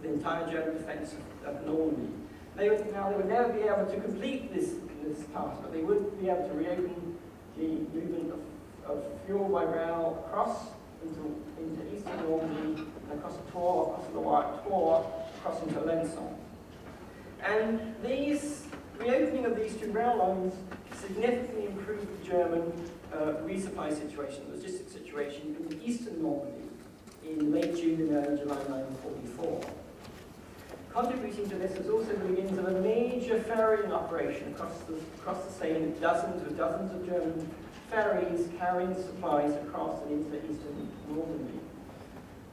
the entire German defense of Normandy. They would never be able to complete this task, but they would be able to reopen the movement of fuel by rail across into eastern Normandy, and across the Tours, across the Loire, across into Alençon. And these reopening of these two rail lines significantly improved the German resupply situation, the logistics situation in eastern Normandy in late June and early July 1944. Contributing to this was also the beginnings of a major ferrying operation across the Seine, with dozens of German ferries carrying supplies across and into eastern Normandy.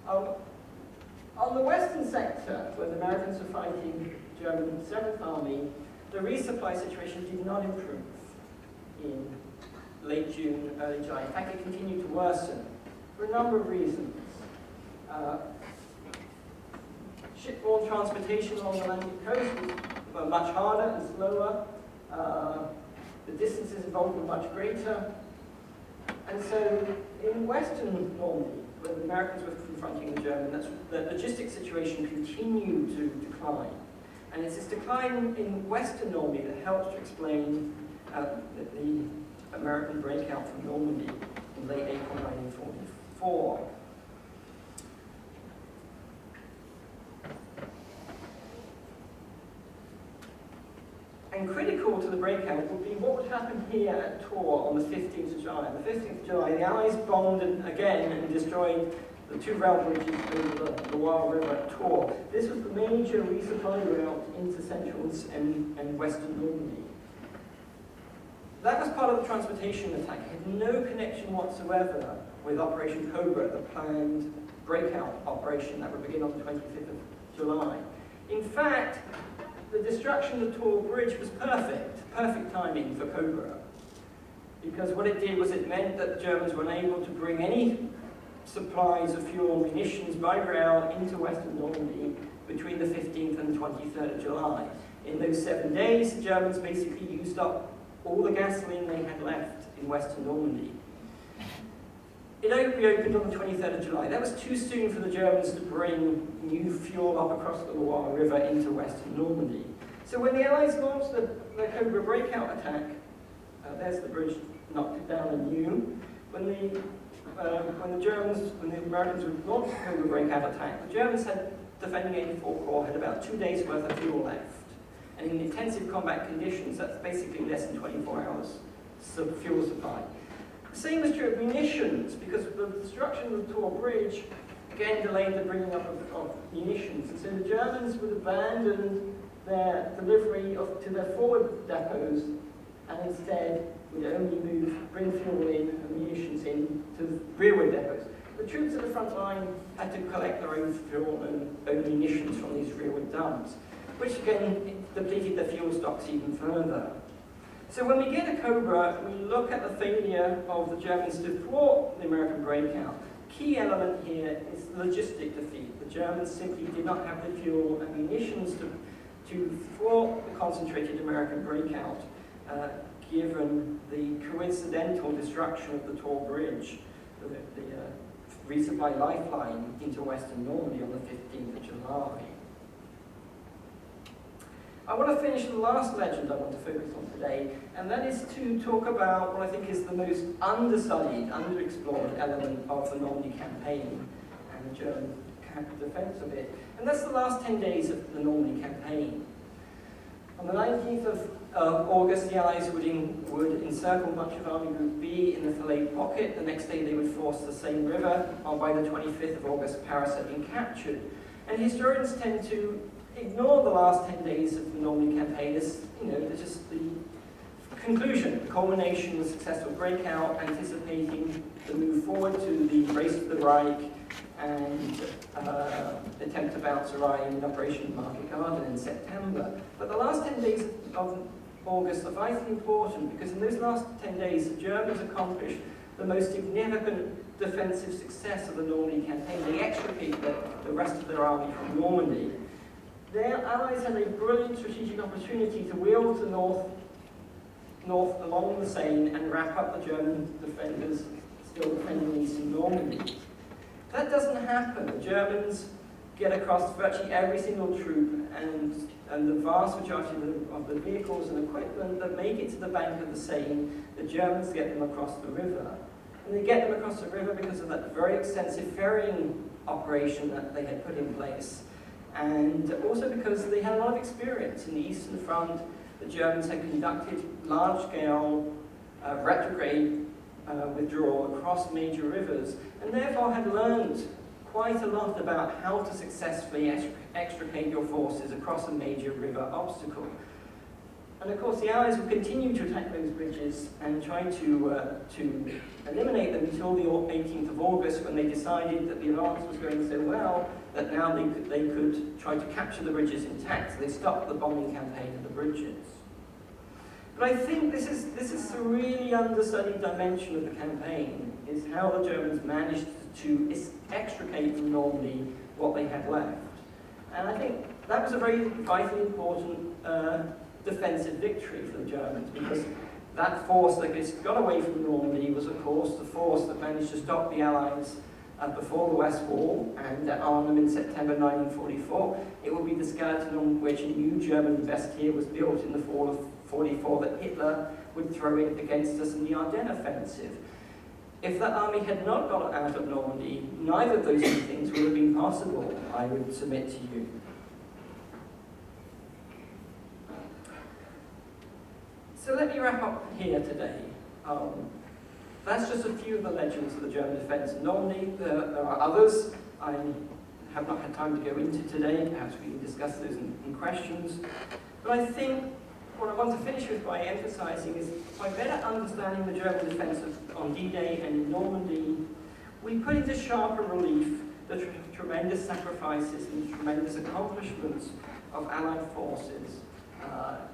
On the western sector, where the Americans were fighting German 7th Army, the resupply situation did not improve in late June, early July. In fact, it continued to worsen for a number of reasons. Shipborne transportation along the Atlantic coast was much harder and slower. The distances involved were much greater. And so in western Normandy, where the Americans were confronting the Germans, the logistics situation continued to decline. And it's this decline in western Normandy that helps to explain the American breakout from Normandy in late April 1944. the breakout would be what would happen here at Tours on the 15th of July. On the 15th of July, the Allies bombed again and destroyed the two rail bridges over the Loire River at Tours. This was the major resupply route into central and western Normandy. That was part of the transportation attack. It had no connection whatsoever with Operation Cobra, the planned breakout operation that would begin on the 25th of July. In fact, the destruction of the Tours Bridge was perfect timing for Cobra. Because what it did was it meant that the Germans were unable to bring any supplies of fuel and munitions by rail into western Normandy between the 15th and the 23rd of July. In those 7 days, the Germans basically used up all the gasoline they had left in western Normandy. It reopened on the 23rd of July. That was too soon for the Germans to bring new fuel up across the Loire River into western Normandy. So when the Allies launched the Cobra breakout attack, there's the bridge knocked down anew. When the Americans would launch the Cobra breakout attack, the Germans had, defending 84 Corps, had about 2 days worth of fuel left. And in intensive combat conditions, that's basically less than 24 hours of fuel supply. The same was true of munitions, because the destruction of the Tours Bridge again delayed the bringing up of munitions. And so the Germans would abandon their delivery to their forward depots and instead would only bring fuel in and munitions in to the rearward depots. The troops at the front line had to collect their own fuel and own munitions from these rearward dumps, which again depleted the fuel stocks even further. So when we get a Cobra, we look at the failure of the Germans to thwart the American breakout. Key element here is logistic defeat. The Germans simply did not have the fuel and munitions to thwart the concentrated American breakout, given the coincidental destruction of the Tours Bridge, the resupply lifeline into western Normandy on the 15th of July. I want to finish the last legend I want to focus on today, and that is to talk about what I think is the most understudied, underexplored element of the Normandy campaign and the German defense of it. And that's the last 10 days of the Normandy campaign. On the 19th of August, the Allies would encircle much of Army Group B in the Falaise pocket. The next day they would force the Seine River. By the 25th of August, Paris had been captured. And historians tend to ignore the last 10 days of the Normandy campaign as, just the conclusion, the culmination of a successful breakout, anticipating the move forward to the race to the Reich and attempt to bounce Orion in Operation Market Garden in September. But the last 10 days of August are vitally important because in those last 10 days, the Germans accomplished the most significant defensive success of the Normandy campaign. They extricate the rest of their army from Normandy. Their allies had a brilliant strategic opportunity to wheel to north along the Seine and wrap up the German defenders still defending eastern Normandy. That doesn't happen. The Germans get across virtually every single troop and the vast majority of the vehicles and equipment that make it to the bank of the Seine, the Germans get them across the river. And they get them across the river because of that very extensive ferrying operation that they had put in place. And also because they had a lot of experience. In the Eastern Front, the Germans had conducted large-scale retrograde withdrawal across major rivers, and therefore had learned quite a lot about how to successfully extricate your forces across a major river obstacle. And of course, the Allies would continue to attack those bridges and try to eliminate them until the 18th of August, when they decided that the advance was going so well that now they could try to capture the bridges intact. So they stopped the bombing campaign of the bridges. But I think this is a really understudied dimension of the campaign, is how the Germans managed to extricate from Normandy what they had left. And I think that was a very vitally important defensive victory for the Germans, because that force that got away from Normandy was, of course, the force that managed to stop the Allies before the West Wall and arm them in September 1944. It will be the skeleton on which a new German Bestia was built in the fall of 1944 that Hitler would throw in against us in the Ardennes offensive. If that army had not got out of Normandy, neither of those two things would have been possible, I would submit to you. So let me wrap up here today. That's just a few of the legends of the German defense in Normandy. There are others I have not had time to go into today. Perhaps we can discuss those in questions. But I think what I want to finish with by emphasizing is by better understanding the German defense on D-Day and in Normandy, we put into sharper relief the tremendous sacrifices and tremendous accomplishments of Allied forces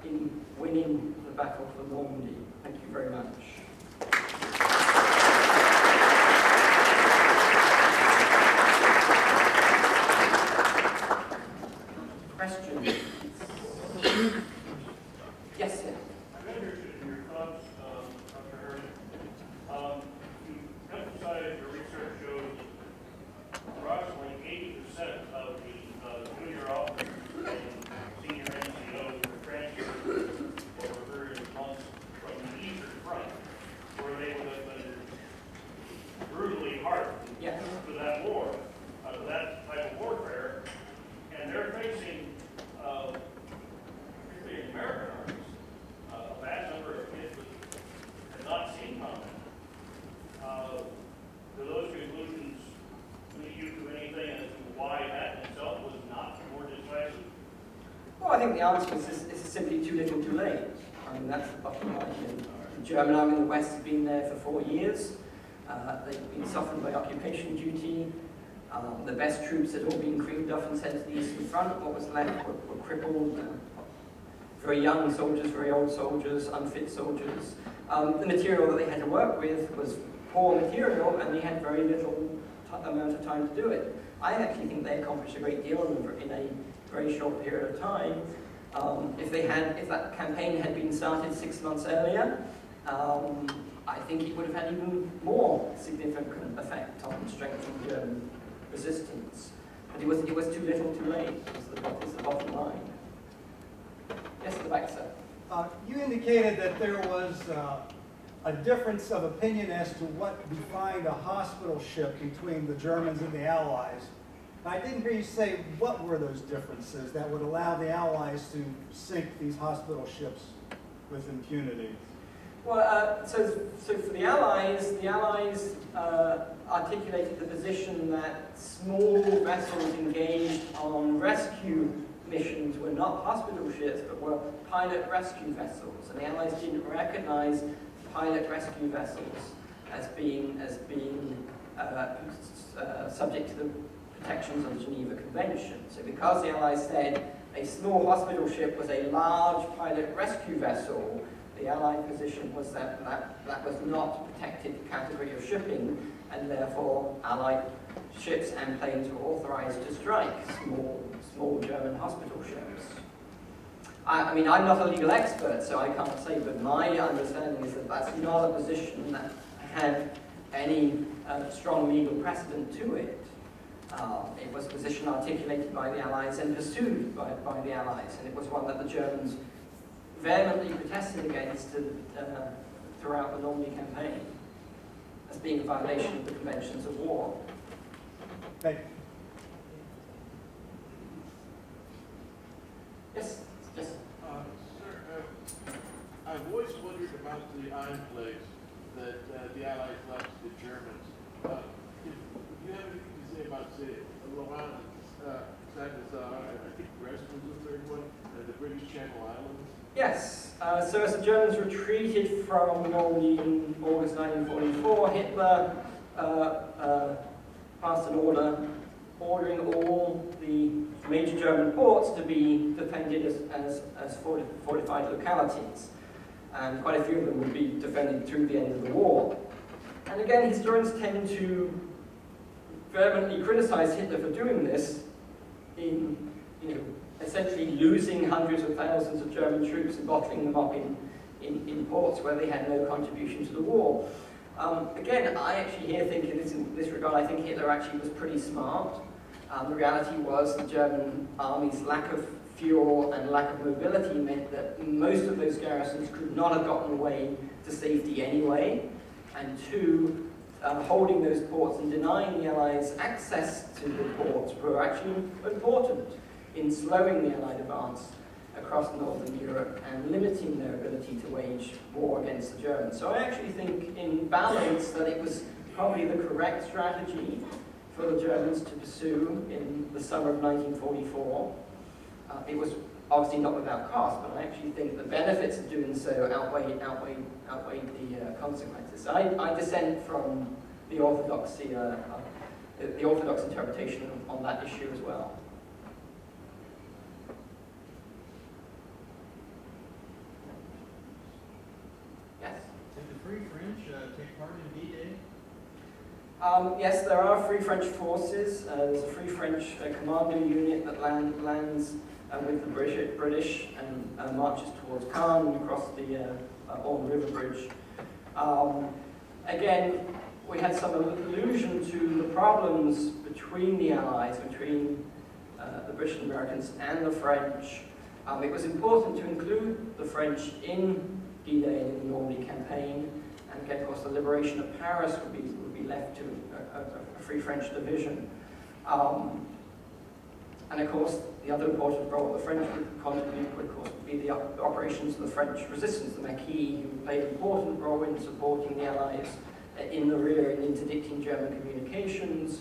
in winning the Battle for Normandy. Thank you very much. Questions? Yes, sir. I'm interested in your thoughts, Dr. Hart. You emphasize your research shows approximately 80% of the junior officers and senior NCOs were transferred over various months from the Eastern Front, where they would have been brutally hardened Yes. for that war, for that type of warfare, and they're facing, particularly in American armies, a vast number of kids that have not seen combat. Do those conclusions lead you to anything as to why that itself was not more decisive? Well, I think the answer is simply too little too late. I mean, that's the bottom line. The German army in the West has been there for 4 years. They've been softened by occupation duty. The best troops had all been creamed off and sent to the Eastern Front. What was left were crippled, very young soldiers, very old soldiers, unfit soldiers. The material that they had to work with was poor material, and they had very little amount of time to do it. I actually think they accomplished a great deal in a very short period of time. If that campaign had been started 6 months earlier, I think it would have had even more significant effect on strengthening German resistance. But it was too little too late, is the bottom line. Yes, at the back, sir. You indicated that there was a difference of opinion as to what defined a hospital ship between the Germans and the Allies. I didn't hear you say what were those differences that would allow the Allies to sink these hospital ships with impunity. Well, so for the Allies articulated the position that small vessels engaged on rescue missions were not hospital ships, but were pilot rescue vessels, and the Allies didn't recognize pilot rescue vessels as being subject to the protections of the Geneva Convention. So because the Allies said a small hospital ship was a large pilot rescue vessel, the Allied position was that was not a protected category of shipping, and therefore Allied ships and planes were authorized to strike small German hospital ships. I mean, I'm not a legal expert, so I can't say, but my understanding is that that's not a position that had any strong legal precedent to it. It was a position articulated by the Allies and pursued by the Allies, and it was one that the Germans vehemently protested against throughout the Normandy campaign as being a violation of the conventions of war. Thank you. Yes? Yes? Sir, I've always wondered about the enclaves that the Allies left to the Germans. Do you have anything to say about, say, Louvain, Saint-Lazare, I think Brest was the third one, and the British Channel Islands? Yes. So as the Germans retreated from Normandy in August 1944, Hitler passed an order ordering all the major German ports to be defended as fortified localities. And quite a few of them would be defended through the end of the war. And again, historians tend to vehemently criticize Hitler for doing this in, essentially losing hundreds of thousands of German troops and bottling them up in ports where they had no contribution to the war. Again, I actually here think in this regard, I think Hitler actually was pretty smart. The reality was the German army's lack of fuel and lack of mobility meant that most of those garrisons could not have gotten away to safety anyway. And two, holding those ports and denying the Allies access to the ports were actually important in slowing the Allied advance. across northern Europe and limiting their ability to wage war against the Germans. So I actually think, in balance, that it was probably the correct strategy for the Germans to pursue in the summer of 1944. It was obviously not without cost, but I actually think the benefits of doing so outweighed the consequences. I dissent from the Orthodox interpretation on that issue as well. Yes? Did the Free French take part in D-Day? Yes, there are Free French forces. There's a Free French commando unit that lands with the British and marches towards Caen across the Orne River Bridge. Again, we had some allusion to the problems between the Allies, between the British and Americans and the French. It was important to include the French in D-Day and in the Normandy campaign, and again, of course, the liberation of Paris would be left to a Free French division. And of course, the other important role the French would contribute would, of course, be the operations of the French resistance, the Maquis, who played an important role in supporting the Allies in the rear in interdicting German communications,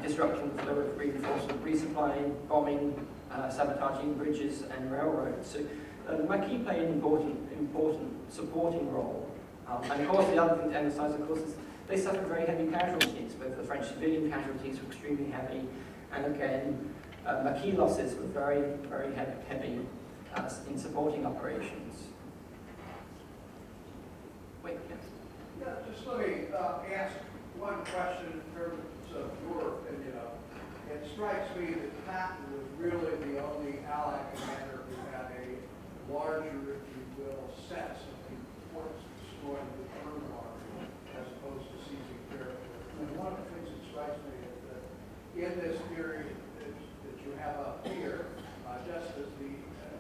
disrupting the flow of reinforcement resupply, bombing, sabotaging bridges and railroads. So the Maquis played an important supporting role. And of course, the other thing to emphasize, of course, is they suffered very heavy casualties. Both the French civilian casualties were extremely heavy, and again, Maquis losses were very, very heavy in supporting operations. Wait, yes. Yeah, just let me ask one question in terms of your opinion of it. It strikes me that Patton was really the only Allied commander who had a larger, if you will, sense of the importance of destroying the German army as opposed to seizing territory. And one of the things that strikes me is that in this period that you have up here, just as the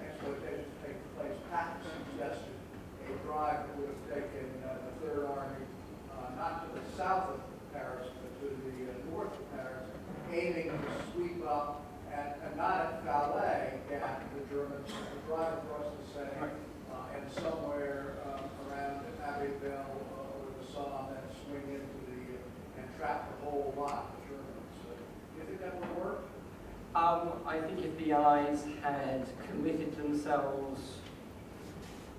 exploitations take place, Patton suggested a drive that would have taken the Third Army not to the south of Paris, but to the north of Paris, aiming to sweep up and not at Calais at the Germans, to drive across the Seine and somewhere around Abbeville or the Somme and swing into and trap the whole lot of Germans. Do you think that would work? I think if the Allies had committed themselves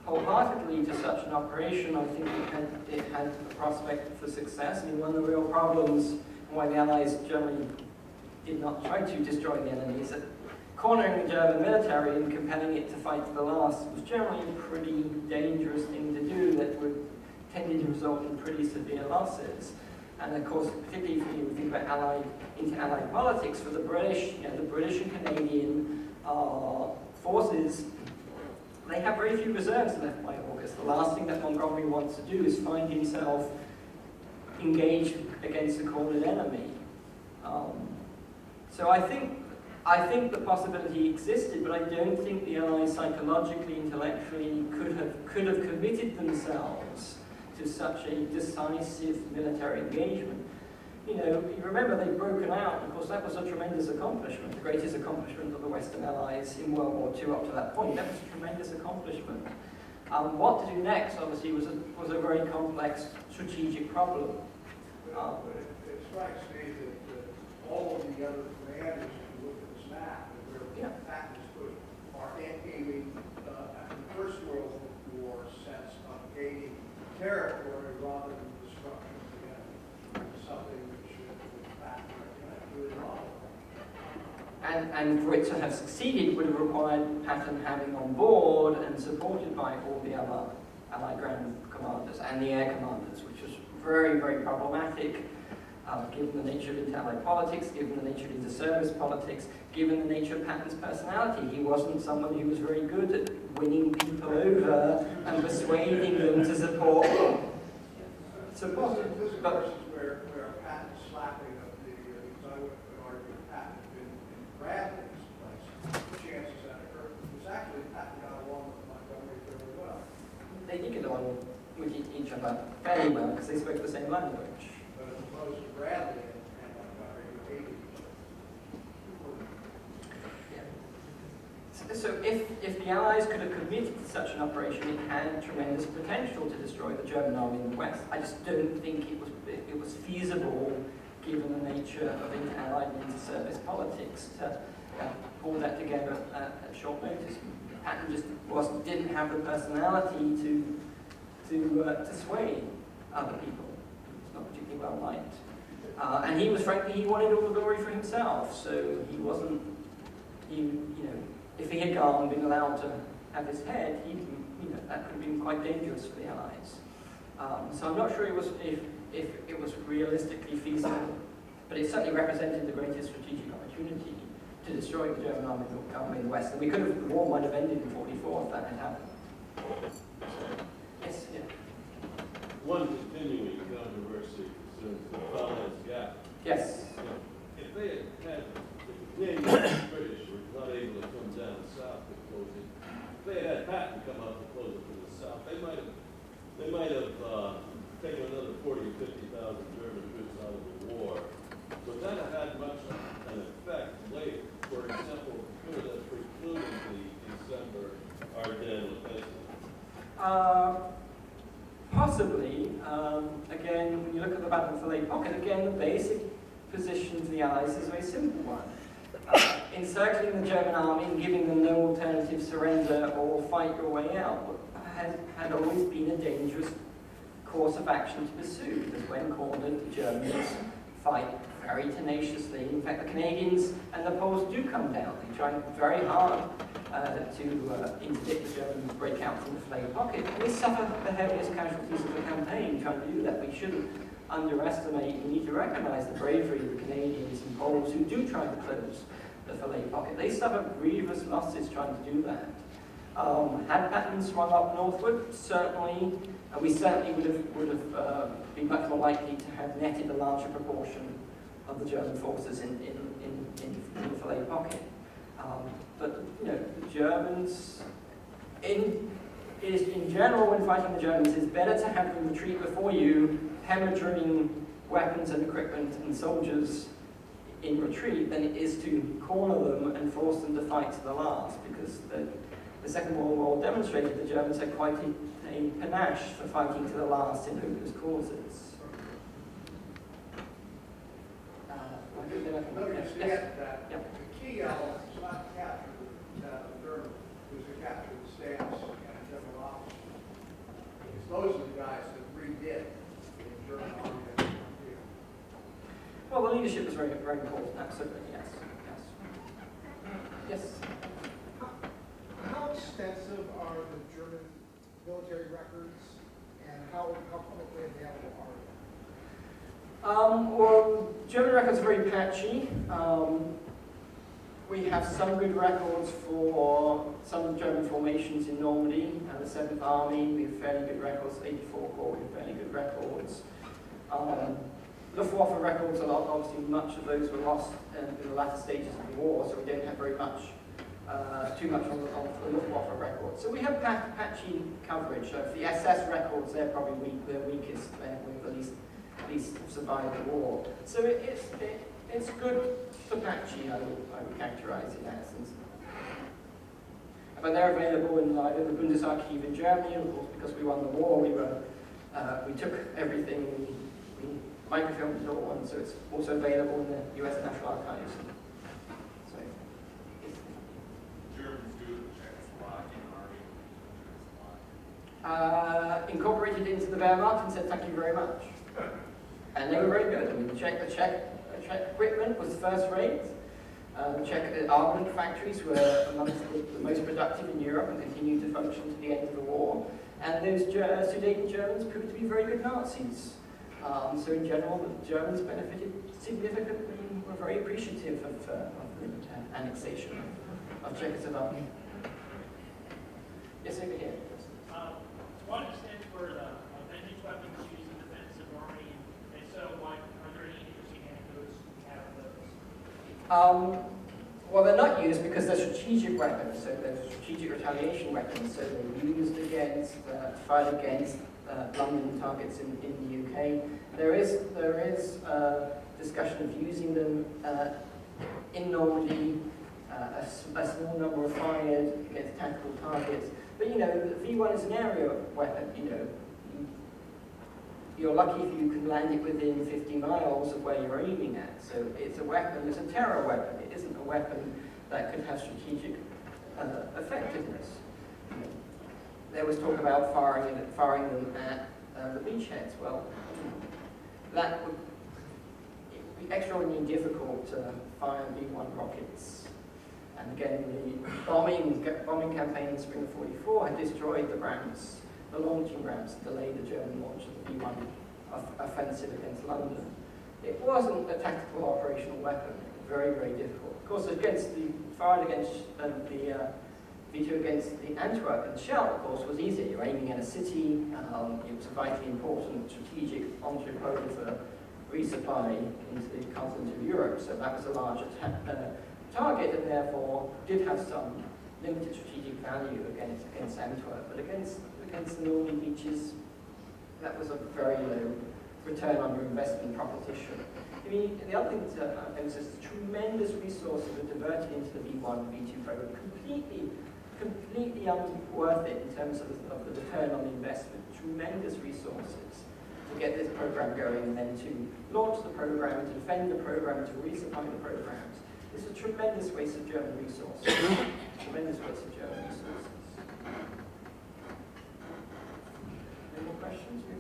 wholeheartedly to such an operation, I think it had the prospect for success. I mean, one of the real problems why the Allies generally did not try to destroy the enemy is that cornering the German military and compelling it to fight to the last was generally a pretty dangerous thing to do that tended to result in pretty severe losses. And of course, particularly if you think about inter-Allied politics, for the British, the British and Canadian forces, they have very few reserves left by August. The last thing that Montgomery wants to do is find himself engaged against a cornered enemy. So I think the possibility existed, but I don't think the Allies psychologically, intellectually could have committed themselves to such a decisive military engagement. You remember they'd broken out, and of course that was a tremendous accomplishment, the greatest accomplishment of the Western Allies in World War II up to that point. That was a tremendous accomplishment. What to do next, obviously, was a very complex strategic problem. It strikes me that all of the other commanders, if you look at this map, and where Patton is put, are aiming at the First World War sense of gaining territory rather than destruction of the enemy. Something which Patton really wrong. And for it to have succeeded would have required Patton having on board and supported by all the other Allied ground commanders and the air commanders, which was very, very problematic, given the nature of inter-Allied politics, given the nature of inter-service politics, given the nature of Patton's personality. He wasn't someone who was very good at winning people over and persuading them to support him. This is where Patton's slapping of the, because I would argue Patton had been in Bradley's place, the chances that occurred. Because actually Patton got along with Montgomery fairly well. They did get along with each other fairly well because they spoke the same language. But as opposed to Bradley and Montgomery, who hated each other. So if the Allies could have committed to such an operation, it had tremendous potential to destroy the German army in the West. I just don't think it was feasible, given the nature of inter-Allied and inter-service politics, to pull that together at short notice. Patton just didn't have the personality to sway other people. It's not particularly well liked. And he was, frankly, he wanted all the glory for himself, so he wasn't, if he had gone and been allowed to have his head, that could have been quite dangerous for the Allies. So I'm not sure if it was realistically feasible, but it certainly represented the greatest strategic opportunity to destroy the German army in the West. And the war might have ended in 1944 if that had happened. Yes, yeah. One continuing controversy concerns the Falaise Gap. Yes. If the Canadian British were not able to come down south to close it, if they had Patton come out to close it from the south, they might have taken another 40,000 or 50,000 German troops out of the war. Would that have had much an effect later? For example, could have precluded the December Ardennes offensive? Possibly. Again, when you look at the Battle of the Falaise Pocket, again, the basic position of the Allies is a very simple one. Encircling the German army and giving them no alternative surrender or fight your way out had always been a dangerous course of action to pursue, because when cornered, the Germans fight very tenaciously. In fact, the Canadians and the Poles do come down. They try very hard to interdict the German breakout from the Falaise Pocket. And they suffer the heaviest casualties of the campaign trying to do that. We shouldn't underestimate, we need to recognize the bravery of the Canadians and Poles who do try to close the Falaise Pocket. They suffer grievous losses trying to do that. Had Patton swung up northward, certainly, and we certainly would have been much more likely to have netted a larger proportion of the German forces in the Falaise Pocket. But the Germans, in general, when fighting the Germans, it's better to have them retreat before you, hemorrhaging weapons and equipment and soldiers in retreat, than it is to corner them and force them to fight to the last, because the Second World War demonstrated the Germans had quite a panache for fighting to the last in hopeless causes. Don't forget that the key element is not to capture the Germans, it was to capture the staffs and general officers. Because those are the guys that redid the German army. Well, the leadership is very, very important, absolutely, yes. Yes? How extensive are the German military records, and how publicly available are they? Well, German records are very patchy. We have some good records for some of the German formations in Normandy and the 7th Army. We have fairly good records. 84 Corps, we have fairly good records. Luftwaffe records, obviously much of those were lost in the latter stages of the war, so we don't have very much, too much on the Luftwaffe records. So we have patchy coverage. So for the SS records, they're probably their weakest. We've at least survived the war. So it's good for patchy, I would characterize it as. But they're available in either the Bundesarchiv in Germany, of course, because we won the war. We took everything, we microfilmed it all, and so it's also available in the U.S. National Archives. So, Germans do the Czechoslovakian army. incorporated into the Wehrmacht and said thank you very much. And they were very good. I mean, the Czech equipment was first rate. The Czech armament factories were amongst the most productive in Europe and continued to function to the end of the war. And those Sudeten Germans proved to be very good Nazis. So in general, the Germans benefited significantly and were very appreciative of the annexation of Czechoslovakia. Yes, over here. To what extent were the vintage weapons used in defense of Normandy? And so, are there any interesting anecdotes you have of those? Well, they're not used because they're strategic weapons, so they're strategic retaliation weapons, so they're used against, fight against London targets in the UK. There is discussion of using them in Normandy a small number are fired against tactical targets. But you know, the V1 is an area weapon. You know, you're lucky if you can land it within 50 miles of where you're aiming at. So it's a weapon. It's a terror weapon. It isn't a weapon that could have strategic effectiveness. There was talk about firing them at the beachheads. Well, that would be extraordinarily difficult to fire B-1 rockets. And again, the bombing campaign in spring of '44 had destroyed the ramps, the launching ramps, delayed the German launch of the B-1 offensive against London. It wasn't a tactical operational weapon. Very, very difficult. Of course, fired against the V2 against the Antwerp shell, of course, was easy. You're aiming at a city. It was a vitally important strategic entrepot for resupply into the continent of Europe. So that was a large target, and therefore did have some limited strategic value against Antwerp. But against the Normandy beaches, that was a very low return on your investment proposition. I mean, the other thing to emphasize is tremendous resources were diverted into the V1, V2 program, completely unworth it in terms of the return on the investment. Tremendous resources to get this program going, and then to launch the program, to defend the program, to resupply the programs. It's a tremendous waste of German resources. Tremendous waste of German resources. Any more questions? We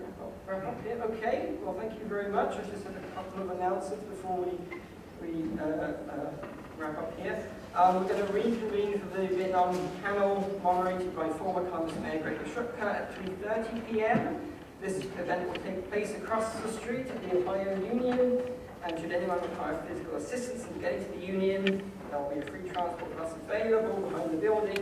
wrap up here? Okay, well, thank you very much. I just have a couple of announcements before we wrap up here. We're going to reconvene for the Vietnam panel moderated by former Congressman Mayor Gregory Schupka at 3:30 p.m. This event will take place across the street at the Ohio Union, and should anyone require physical assistance in getting to the Union, there will be a free transport bus available behind the building.